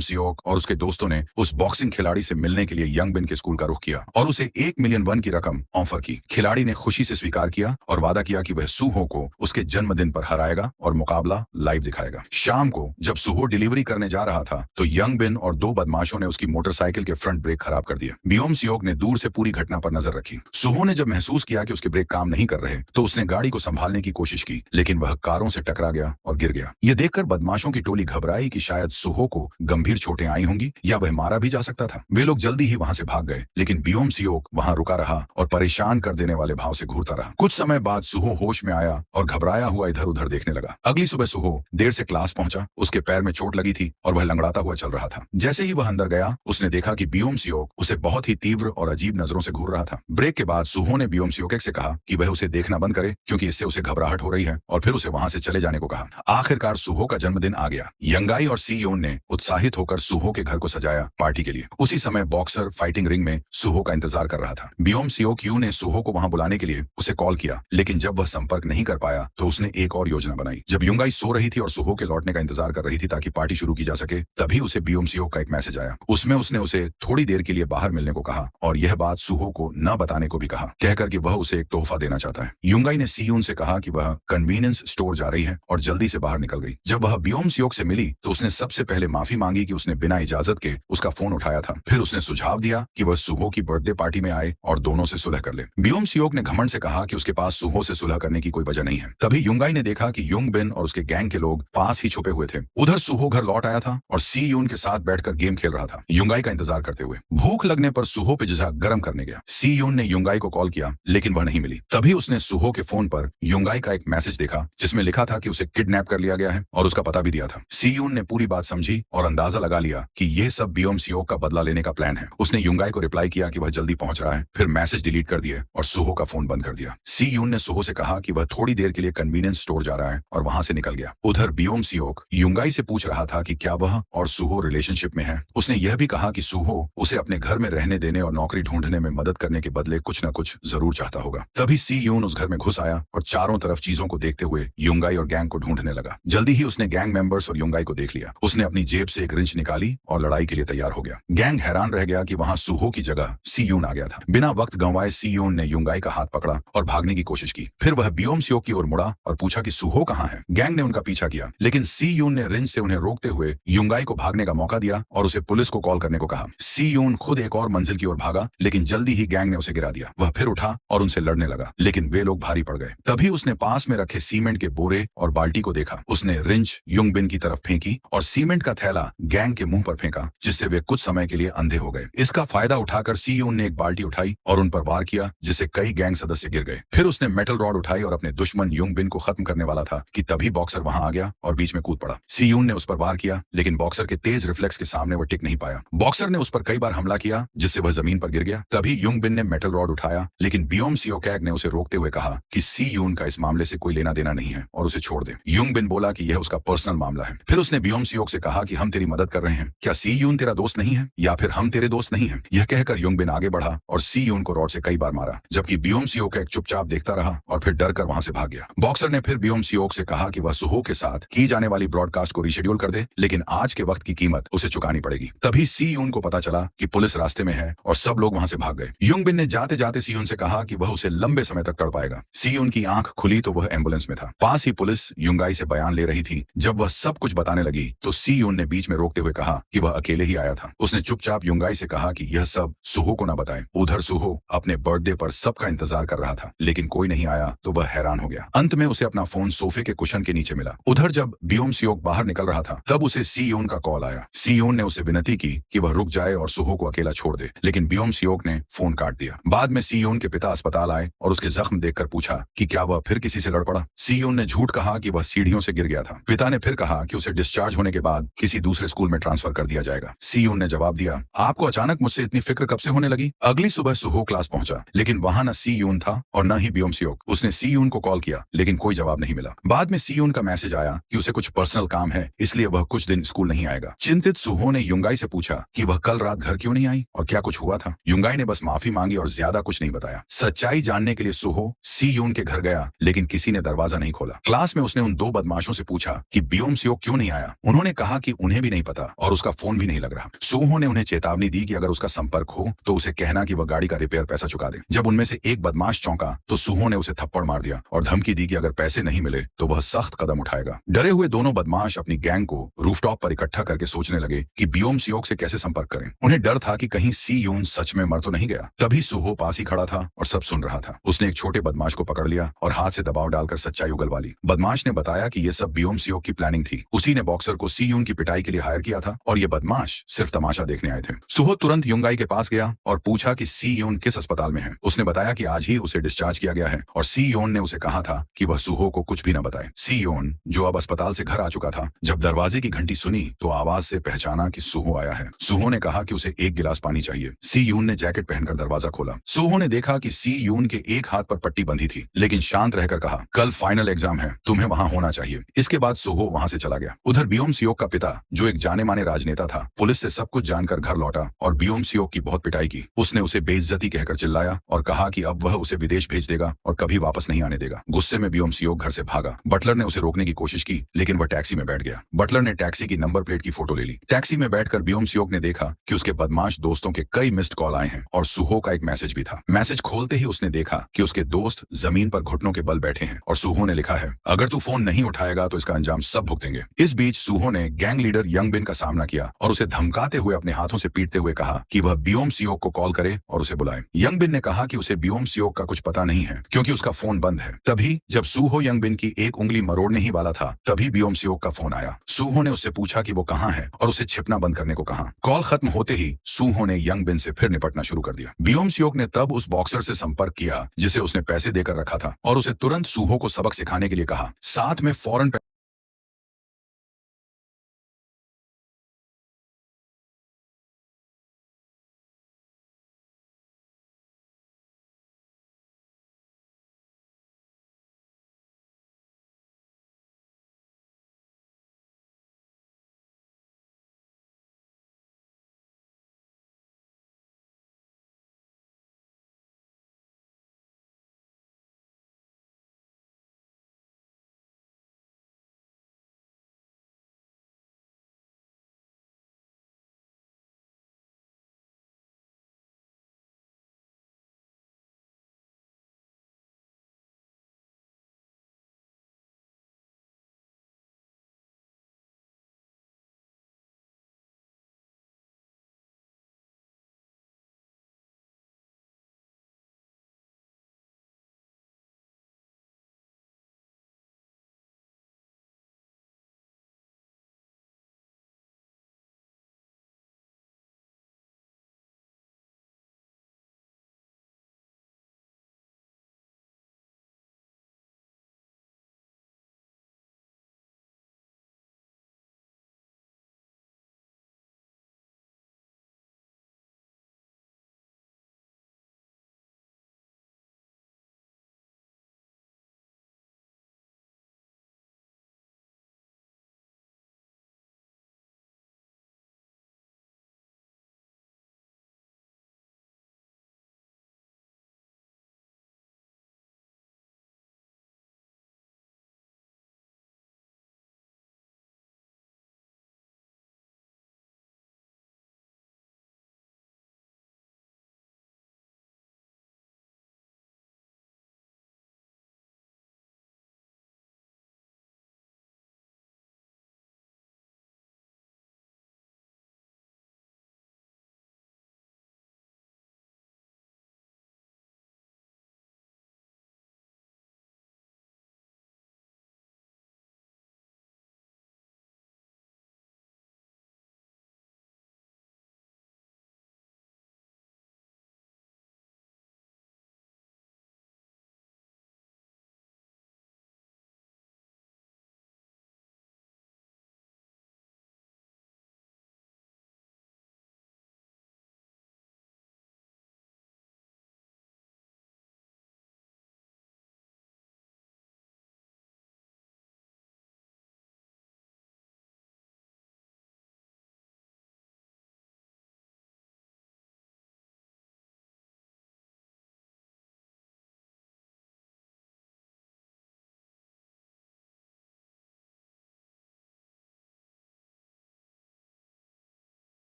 सियोक और उसके दोस्तों ने उस बॉक्सिंग खिलाड़ी से मिलने के लिए यंग बिन के स्कूल का रुख किया और उसे 1 मिलियन वन की रकम ऑफर की। खिलाड़ी ने खुशी से स्वीकार किया और वादा किया कि वह सुहो को उसके जन्मदिन पर हराएगा और मुकाबला लाइव दिखाएगा। शाम को जब सुहो डिलीवरी करने जा रहा था तो यंग बिन और 2 बदमाशों ने उसकी मोटरसाइकिल के फ्रंट ब्रेक खराब कर दिया। बियोम सियोक ने दूर से पूरी घटना पर नजर रखी। सुहो ने जब महसूस किया कि उसके ब्रेक काम नहीं कर रहे तो उसने गाड़ी को संभालने की कोशिश की, लेकिन वह कारों से टकरा गया और गिर गया। यह देखकर बदमाशों की टोली घबराई कि शायद सुहो को गंभीर चोटें आई होंगी या वह मारा भी जा सकता था। वे लोग जल्दी ही वहां से भाग गए, लेकिन बियोम सियोक वहां रुका रहा और परेशान कर देने वाले भाव से घूरता रहा। कुछ समय बाद सुहो होश में आया और घबराया हुआ इधर उधर देखने लगा। अगली सुबह सुहो देर से क्लास पहुंचा, उसके पैर में चोट लगी थी और वह लंगड़ाता हुआ चल रहा था। जैसे ही वह अंदर गया उसने देखा कि बियोम सियोक उसे बहुत ही तीव्र और अजीब नजरों से घूर रहा था। ब्रेक के बाद सुहो ने बियोम सियोक से कहा कि वह उसे देखना बंद करे क्योंकि इससे उसे घबराहट हो रही है, और फिर उसे वहां से चले जाने को कहा। आखिरकार सुहो का जन्मदिन आ गया। यंगाई और सी योन ने उत्साहित होकर सुहो के घर को सजाया पार्टी के लिए। उसी समय बॉक्सर फाइटिंग रिंग में सुहो का इंतजार कर रहा था। बियोम सियोक यू ने सुहो को वहां बुलाने के लिए उसे कॉल किया, लेकिन जब वह संपर्क नहीं कर पाया तो उसने एक और योजना बनाई। जब युंगाई सो रही थी और सुहो के लौटने का इंतजार कर रही थी ताकि पार्टी शुरू की जा सके, तभी उसे बियोम सियोक का एक मैसेज आया। उसमें उसने उसे थोड़ी देर के लिए बाहर मिलने को कहा और यह बात सुहो को न बताने को भी कहा, कहकर कि वह उसे एक तोहफा देना चाहता है। युंगाई ने सीयून से कहा कि वह कन्वीनियंस स्टोर जा रही है और जल्दी से बाहर निकल गई। जब वह बियोम सियोक से मिली तो उसने सबसे पहले माफी मांगी कि उसने बिना इजाजत के उसका फोन उठाया था। फिर उसने सुझाव दिया कि वह सुहो की बर्थडे पार्टी में आए और दोनों से सुलह कर ले। बियोम सियोक ने घमंड से कहा कि उसके पास सुहो से सुलह करने की कोई वजह नहीं है। तभी युंगाई ने देखा कि युंग बिन और उसके गैंग के लोग पास ही छुपे हुए थे। उधर सुहो घर लौट आया था और सी यून के साथ बैठकर गेम खेल रहा था, युंगाई का इंतजार करते हुए। भूख लगने पर सुहो पिज्जा गर्म करने गया। सी यून ने युंगाई को कॉल किया, लेकिन वह नहीं मिली। तभी उसने सुहो के फोन पर युंगाई का एक मैसेज देखा जिसमें लिखा था कि उसे किडनैप कर लिया गया है और उसका पता भी दिया था। सी यून ने पूरी बात समझी और अंदाजा लगा लिया कि यह सब बियोम सियोक का बदला लेने का प्लान है। उसने युंगाई को रिप्लाई किया कि वह जल्दी पहुंच रहा है, फिर मैसेज डिलीट कर दिए और सुहो का फोन बंद कर दिया। सी यून ने सुहो से कहा कि वह थोड़ी देर के लिए कन्वीनियंस स्टोर जा रहा है और वहां से निकल गया। उधर बियोम सियोक युंगाई से पूछ रहा था कि क्या वह और सुहो रिलेशनशिप में है। उसने यह भी कहा कि सुहो उसे अपने घर में रहने देने और नौकरी ढूंढने में मदद करने के बदले कुछ न कुछ जरूर चाहता होगा। तभी सी यून उस घर में घुस आया और चारों तरफ चीजों को देखते हुए युंगाई और गैंग को ढूंढने लगा। जल्दी ही उसने गैंग मेंबर्स और युंगाई को देख लिया। उसने अपनी जेब से एक रिंच निकाली और लड़ाई के लिए तैयार हो गया। गैंग हैरान रह गया कि वहां सुहो की जगह सी यून आ गया था। बिना वक्त गंवाए सी यून ने युंगाई का हाथ पकड़ा और भागने की कोशिश की। फिर वह बियोम सियोक की ओर मुड़ा और पूछा कि सुहो कहाँ है। गैंग ने उनका पीछा किया, लेकिन सी यून ने रिंच से उन्हें रोकते हुए युंगाई को भागने का मौका दिया और उसे पुलिस को कॉल करने को कहा। सी यून खुद एक और मंजिल की ओर भागा, लेकिन जल्दी ही गैंग ने उसे गिरा दिया। वह फिर उठा और उनसे लड़ने लगा, लेकिन वे लोग भारी पड़ गए। तभी उसने पास में रखे सीमेंट के बोरे और बाल्टी को देखा। उसने रिंच युंग बिन की तरफ फेंकी और सीमेंट का थैला गैंग के मुंह पर फेंका, जिससे वे कुछ समय के लिए अंधे हो गए। इसका फायदा उठाकर सी यून ने एक बाल्टी उठाई और उन पर वार किया, जिससे कई गैंग सदस्य गिर गए। फिर उसने मेटल रॉड उठाई और अपने दुश्मन युंग बिन को खत्म करने वाला था कि तभी बॉक्सर वहां आ गया और बीच में कूद पड़ा। सी यून ने उस पर वार किया, लेकिन बॉक्सर के तेज रिफ्लेक्स के सामने वह टिक नहीं पाया। बॉक्सर ने उस पर कई बार हमला किया, जिससे वह जमीन पर गिर गया। तभी युंग बिन ने मेटल रॉड उठाया, लेकिन बियोम सियोक ने उसे रोकते हुए कहा कि सी यून का इस मामले से कोई लेना देना नहीं है और उसे छोड़ दे। युंग बिन बोला कि यह उसका पर्सनल मामला है। फिर उसने बियोम सियोक से कहा कि हम तेरी मदद कर रहे हैं, क्या सी यून तेरा दोस्त नहीं है या फिर हम तेरे दोस्त नहीं हैं? यह कहकर युंग बिन आगे बढ़ा और सी यून को रॉड से कई बार मारा, जबकि बियोम सियोक एक चुपचाप देखता रहा और फिर डर कर वहां से भाग गया। बॉक्सर ने फिर बियोम सियोक से कहा कि वह सुहो के साथ की जाने वाली ब्रॉडकास्ट को रीशेड्यूल कर दे, लेकिन आज के वक्त की कीमत उसे चुकानी पड़ेगी। तभी सी यून को पता चला कि पुलिस रास्ते में है और सब लोग वहां से भाग गए। युंग बिन ने जाते जाते सी यून से कहा कि वह उसे लंबे समय तक तड़पाएगा। सी यून की आंख खुली तो वह एम्बुलेंस में था। पास ही पुलिस युंगाई से बयान ले रही थी। जब वह सब कुछ बताने लगी तो सी यून ने बीच में रोकते हुए कहा कि वह अकेले ही आया था। उसने चुपचाप युंगाई से कहा कि यह सब सुहो को न बताए। उधर सुहो अपने बर्थडे पर सबका इंतजार कर रहा था, लेकिन कोई नहीं आया तो वह हैरान हो गया। अंत में उसे अपना फोन सोफे के कुशन के नीचे मिला। उधर जब बियोम सियोक बाहर निकल रहा था तब उसे सी यून का कॉल आया। सी यून ने उसे विनती की कि वह रुक जाए और सुहो को अकेला छोड़ दे, लेकिन बियोम सियोक ने फोन काट दिया। बाद में सी यून के पिता अस्पताल आए और उसके जख्म देखकर पूछा कि क्या वह फिर किसी से लड़ पड़ा। सी यून ने झूठ कहा कि वह सीढ़ियों से गिर गया था। पिता ने फिर कहा कि उसे डिस्चार्ज होने के बाद किसी दूसरे स्कूल में ट्रांसफर कर दिया जाएगा। सी यून ने जवाब दिया, आपको अचानक मुझसे इतनी फिक्र कब से होने होने लगी। अगली सुबह सुहो क्लास पहुंचा, लेकिन वहां न सी यून था और न ही बियोम सियोक। उसने सी यून को कॉल किया, लेकिन कोई जवाब नहीं मिला। बाद में सी यून का मैसेज आया कि उसे कुछ पर्सनल काम है, इसलिए वह कुछ दिन स्कूल नहीं आएगा। चिंतित सुहो ने युंगाई से पूछा कि वह कल रात घर क्यों नहीं आई और क्या कुछ हुआ था। युंगाई ने बस माफी मांगी और ज्यादा कुछ नहीं बताया। सच्चाई जानने के लिए सुहो सी यून के घर गया, लेकिन किसी ने दरवाजा नहीं खोला। क्लास में उसने उन दो बदमाशों से पूछा कि बियोम सियोक क्यों नहीं आया। उन्होंने कहा कि उन्हें भी नहीं पता और उसका फोन भी नहीं लग रहा। सुहो ने उन्हें चेतावनी दी कि अगर उसका संपर्क हो तो उसे कहना कि वह गाड़ी का रिपेयर पैसा चुका दे। जब उनमें से एक बदमाश चौंका तो सुहो ने उसे थप्पड़ मार दिया और धमकी दी कि अगर पैसे नहीं मिले तो वह सख्त कदम उठाएगा। डरे हुए दोनों बदमाश अपनी गैंग को रूफटॉप पर इकट्ठा करके सोचने लगे कि बियोम सियोक से कैसे संपर्क करें। उन्हें डर था कि कहीं सी यून सच में मर तो नहीं गया। तभी सुहो पास ही खड़ा था और सब सुन रहा था। उसने एक छोटे बदमाश को पकड़ लिया और हाथ से दबाव डालकर सच्चाई उगलवा ली। बदमाश ने बताया कि यह सब बियोम सियोक की प्लानिंग थी। उसी ने बॉक्सर को सी यून की पिटाई के लिए हायर किया था और ये बदमाश सिर्फ तमाशा देखने आए थे। सुहो तुरंत युंगाई के पास गया और पूछा कि सी यून किस अस्पताल में है। उसने बताया कि आज ही उसे डिस्चार्ज किया गया है और सी यून ने उसे कहा था कि वह सुहो को कुछ भी न बताए। सी यून, जो अब अस्पताल से घर आ चुका था, जब दरवाजे की घंटी सुनी तो आवाज से पहचाना कि सुहो आया है। सुहो ने कहा कि उसे एक गिलास पानी चाहिए। सी यून ने जैकेट पहनकर दरवाजा खोला। सुहो ने देखा कि सी यून के एक हाथ पर पट्टी बंधी थी, लेकिन शांत रहकर कहा, कल फाइनल एग्जाम है, तुम्हें वहां होना चाहिए। इसके बाद सुहो वहां से चला गया। उधर बियोम सियोक का पिता, जो एक जाने माने राजनेता था, पुलिस से सब कुछ जानकर घर लौटा और बियोम सियोक की बहुत पिटाई की। उसने उसे बेइज्जती कहकर चिल्लाया और कहा कि अब वह उसे विदेश भेज देगा और कभी वापस नहीं आने देगा। गुस्से में बियोम सियोक घर से भागा। बटलर ने उसे रोकने की कोशिश की, लेकिन वह टैक्सी में बैठ गया। बटलर ने टैक्सी की नंबर प्लेट की फोटो ले ली। टैक्सी में बैठकर बियोम सियोक ने देखा कि उसके बदमाश दोस्तों के कई मिस्ड कॉल आए हैं और सुहो का एक मैसेज भी था। मैसेज खोलते ही उसने देखा कि उसके दोस्त जमीन पर घुटनों के बल बैठे हैं और सुहो ने लिखा है, अगर तू फोन नहीं उठाएगा तो इसका अंजाम सब भुगतेंगे। इस बीच सुहो ने गैंग लीडर यंग बिन का सामना किया और उसे धमकाते हुए अपने हाथों से पीटते हुए कहा कि वह बियोम सियोक को कॉल करे और उसे बुलाए। यंग बिन ने कहा कि उसे बियोम सियोक का कुछ पता नहीं है क्योंकि उसका फोन बंद है। तभी जब सुहो यंग बिन की एक उंगली मरोड़ने ही वाला था, तभी बियोम सियोक का फोन आया। सुहो ने उससे पूछा कि वो कहाँ है और उसे छिपना बंद करने को कहा। कॉल खत्म होते ही सुहो ने यंग बिन से फिर निपटना शुरू कर दिया। बियोम सियोक ने तब उस बॉक्सर से संपर्क किया जिसे उसने पैसे देकर रखा था और उसे तुरंत सुहो को सबक सिखाने के लिए कहा। साथ में फौरन